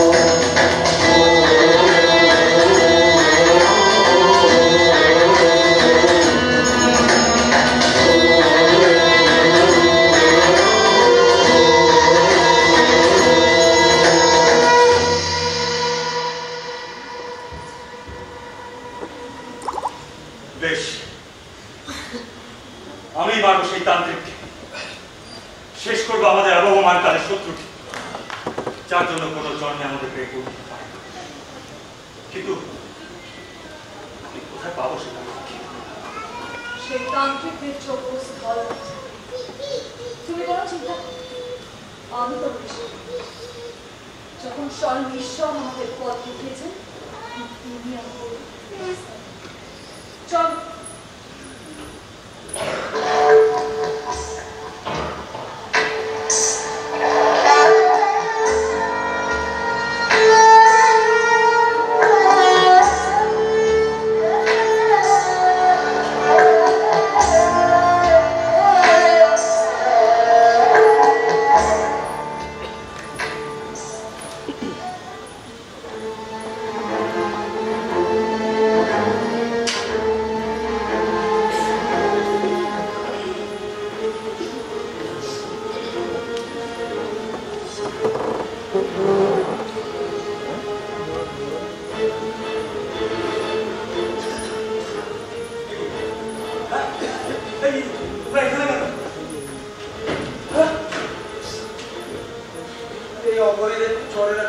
বেশ, আমি মারব সেই তান্ত্রিককে, শেষ করবো আমাদের আবহমানকালের শত্রুকে, যার জন্য কোনো জন্মে আমাদের পেয়ে উঠতে পারে। কিন্তু আমি কোথায় পাবো সেটা? সেই তান্ত্রিকদের চোখ স্থল। তুমি কোনো চিন্তা, আমি তো যখন স্বয়ং ঈশ্বর আমাদের পথ দেখিয়েছেন, তুমি আমাকে চল।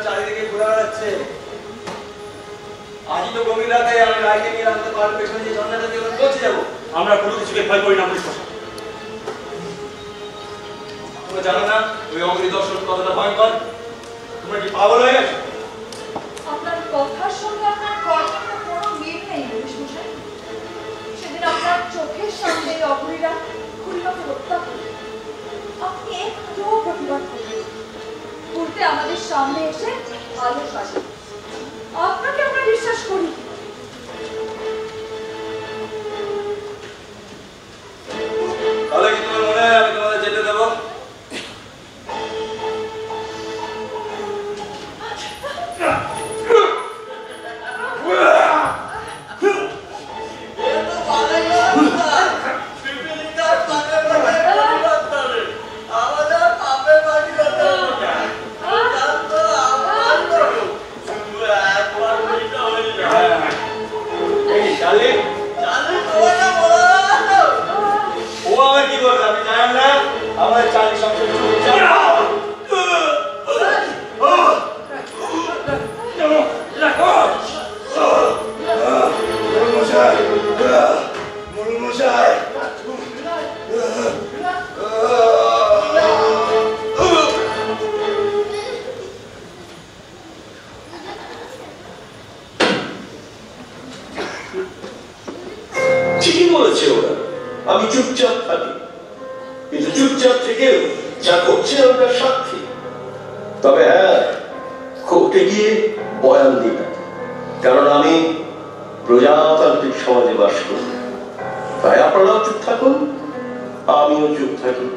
চারিদিকে ঘুরে বেড়াচ্ছে। আজই তো গভীর রাতে আমি রাইকে নিয়ে রাখতে পারবো, পেছনে যে ঝর্ণাটা দিয়ে পৌঁছে যাবো। আমরা কোনো কিছুকে ভয় করি না পুলিশ প্রশাসন। তোমরা জানো না ওই অগ্নি দর্শন কতটা ভয়ঙ্কর? তোমরা কি পাগল হয়ে গেছো? আপনার কথার সঙ্গে আপনার কর্মের কোনো মিল নেই পুলিশ মশাই। সেদিন আপনার চোখের সামনে অঘরীরা খুলিমাকে হত্যা করে আপনি একটুও প্রতিবাদ করলেন, উল্টে আমাদের সামনে এসে আলো সাজে। আপনাকে আমরা বিশ্বাস করি। তাহলে কি তোমার মনে হয় আমি তোমাদের যেতে দেবো? ঠিকই বলেছে ওরা, আমি চুপচাপ থাকি, কিন্তু চুপচাপ থেকেও যা ঘটছে আমরা সাক্ষী। তবে হ্যাঁ, কোর্টে গিয়ে বয়ান দিই না, কারণ আমি প্রজাতান্ত্রিক সমাজে বাস করি। তাই আপনারাও চুপ থাকুন, আমিও চুপ থাকি।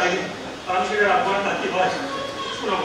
চাইনি, আমি সেটা রাখবার নাকি হয় শোনো।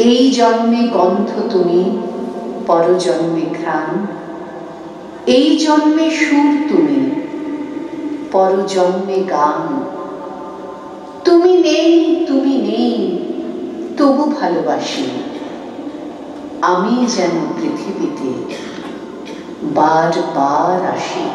এই জন্মে গন্ধ তুমি, পরজন্মে ঘ্রাণ, এই জন্মে সুর তুমি, পরজন্মে গান। তুমি নেই, তবু ভালোবাসি। আমি যেন পৃথিবীতে বারবার আসি।